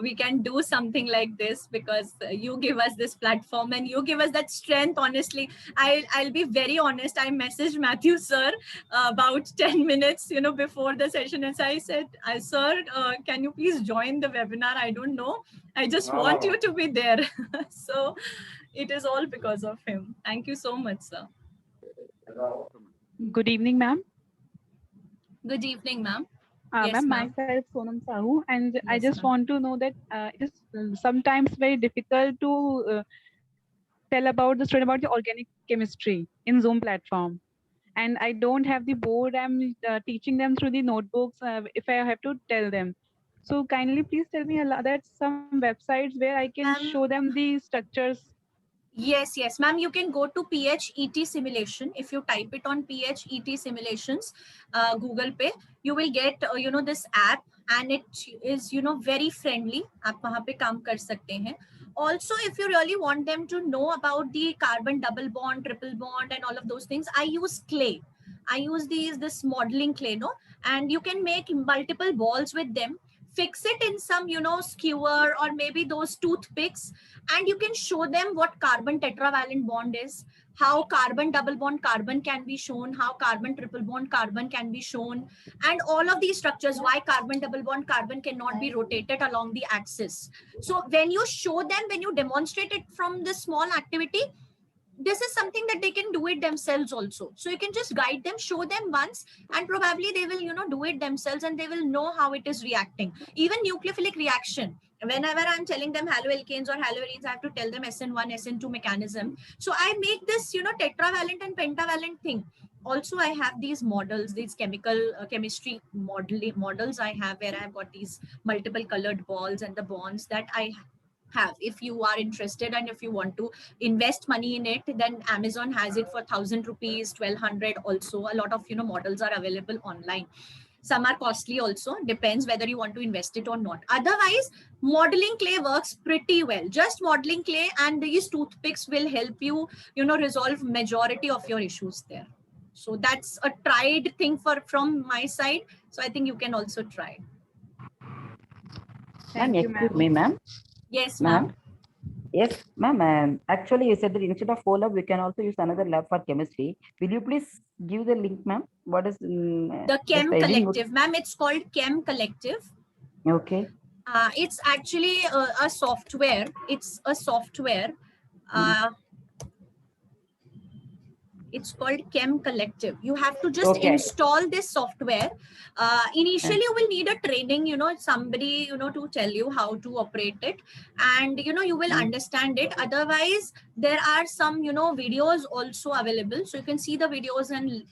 we can do something like this, because you give us this platform and you give us that strength. Honestly, I'll be very honest. I messaged Matthew, sir, about 10 minutes, before the session. And so I said, sir, can you please join the webinar? I don't know. I just want you to be there. So it is all because of him. Thank you so much, sir. Good evening, ma'am. Good evening, ma'am. Yes, ma'am, myself Sonam Sahu, and yes, I just want to know that it is sometimes very difficult to tell about the student about the organic chemistry in Zoom platform, and I don't have the board. I'm teaching them through the notebooks. If I have to tell them, so kindly please tell me that some websites where I can show them the structures. Yes, ma'am. You can go to PHET simulation. If you type it on PHET simulations, Google Pay, you will get this app, and it is very friendly. आप वहाँ पे काम कर सकते हैं. Also, if you really want them to know about the carbon double bond, triple bond, and all of those things, I use clay. I use this modeling clay, and you can make multiple balls with them. Fix it in some skewer or maybe those toothpicks, and you can show them what carbon tetravalent bond is, how carbon double bond carbon can be shown, how carbon triple bond carbon can be shown, and all of these structures, why carbon double bond carbon cannot be rotated along the axis. So when you show them, when you demonstrate it from this small activity, this is something that they can do it themselves also. So you can just guide them, show them once, and probably they will do it themselves, and they will know how it is reacting. Even nucleophilic reaction, whenever I'm telling them haloalkanes or haloarenes, I have to tell them SN1 SN2 mechanism. So I make this tetravalent and pentavalent thing. Also, I have these models, these chemistry models I have, where I've got these multiple colored balls and the bonds that I have. If you are interested and if you want to invest money in it, then Amazon has it for 1,000 rupees, 1,200. Also, a lot of models are available online. Some are costly also, depends whether you want to invest it or not. Otherwise, modeling clay works pretty well. Just modeling clay and these toothpicks will help you resolve majority of your issues there. So that's a tried thing from my side. So I think you can also try. Thank you, ma'am. Yes, ma'am. Yes, ma'am. And actually, you said that instead of 4 lab, we can also use another lab for chemistry. Will you please give the link, ma'am? What is The the Chem spelling? Collective, ma'am. It's called Chem Collective. Okay. It's actually a software. It's a software. It's called Chem Collective. You have to just install this software. Initially, you will need a training, somebody, to tell you how to operate it. And, you will understand it. Otherwise, there are some, videos also available. So you can see the videos and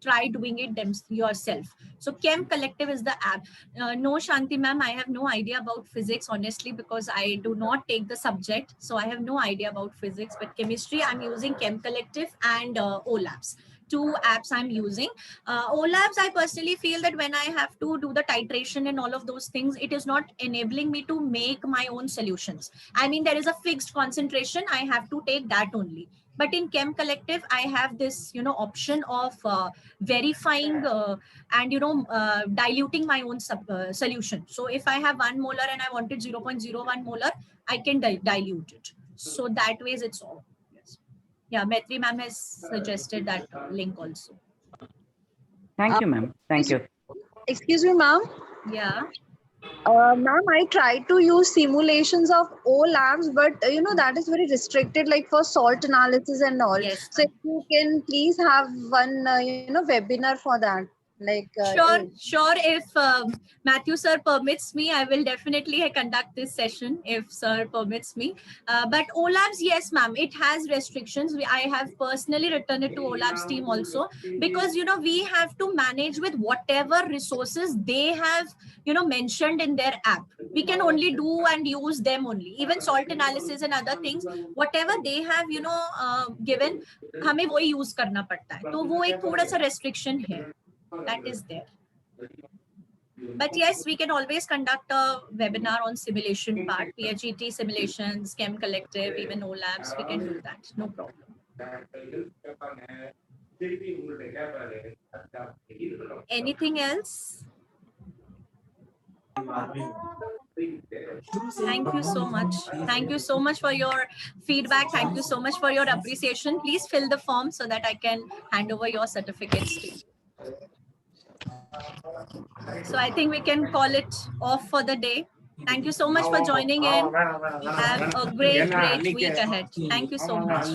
try doing it yourself. So Chem Collective is the app. No, Shanti ma'am, I have no idea about physics, honestly, because I do not take the subject. So I have no idea about physics, but chemistry, I'm using Chem Collective and OLabs. 2 apps I'm using. OLabs, I personally feel that when I have to do the titration and all of those things, it is not enabling me to make my own solutions. I mean, there is a fixed concentration. I have to take that only. But in Chem Collective, I have this, option of verifying and, diluting my own solution. So if I have 1 molar and I wanted 0.01 molar, I can dilute it. So that way it's all. Yes. Yeah, Maitri ma'am has suggested that link also. Thank you, ma'am. Thank you. Excuse me, ma'am. Yeah. Ma'am, I tried to use simulations of OLabs, but that is very restricted, like for salt analysis and all. Yes. So if you can please have one, webinar for that. Like sure. If Matthew sir permits me, I will definitely conduct this session if sir permits me. But OLabs, yes, ma'am, it has restrictions. I have personally written it to OLabs team also, because we have to manage with whatever resources they have mentioned in their app. We can only do and use them only. Even salt analysis and other things, whatever they have given, हमें वही use करना पड़ता है. तो वो एक थोड़ा सा restriction है. That is there. But yes, we can always conduct a webinar on simulation part, PHET simulations, Chem Collective, even OLabs. We can do that. No problem. Anything else? Thank you so much. Thank you so much for your feedback. Thank you so much for your appreciation. Please fill the form so that I can hand over your certificates to you. So I think we can call it off for the day. Thank you so much for joining in. Have a great week ahead. Thank you so much.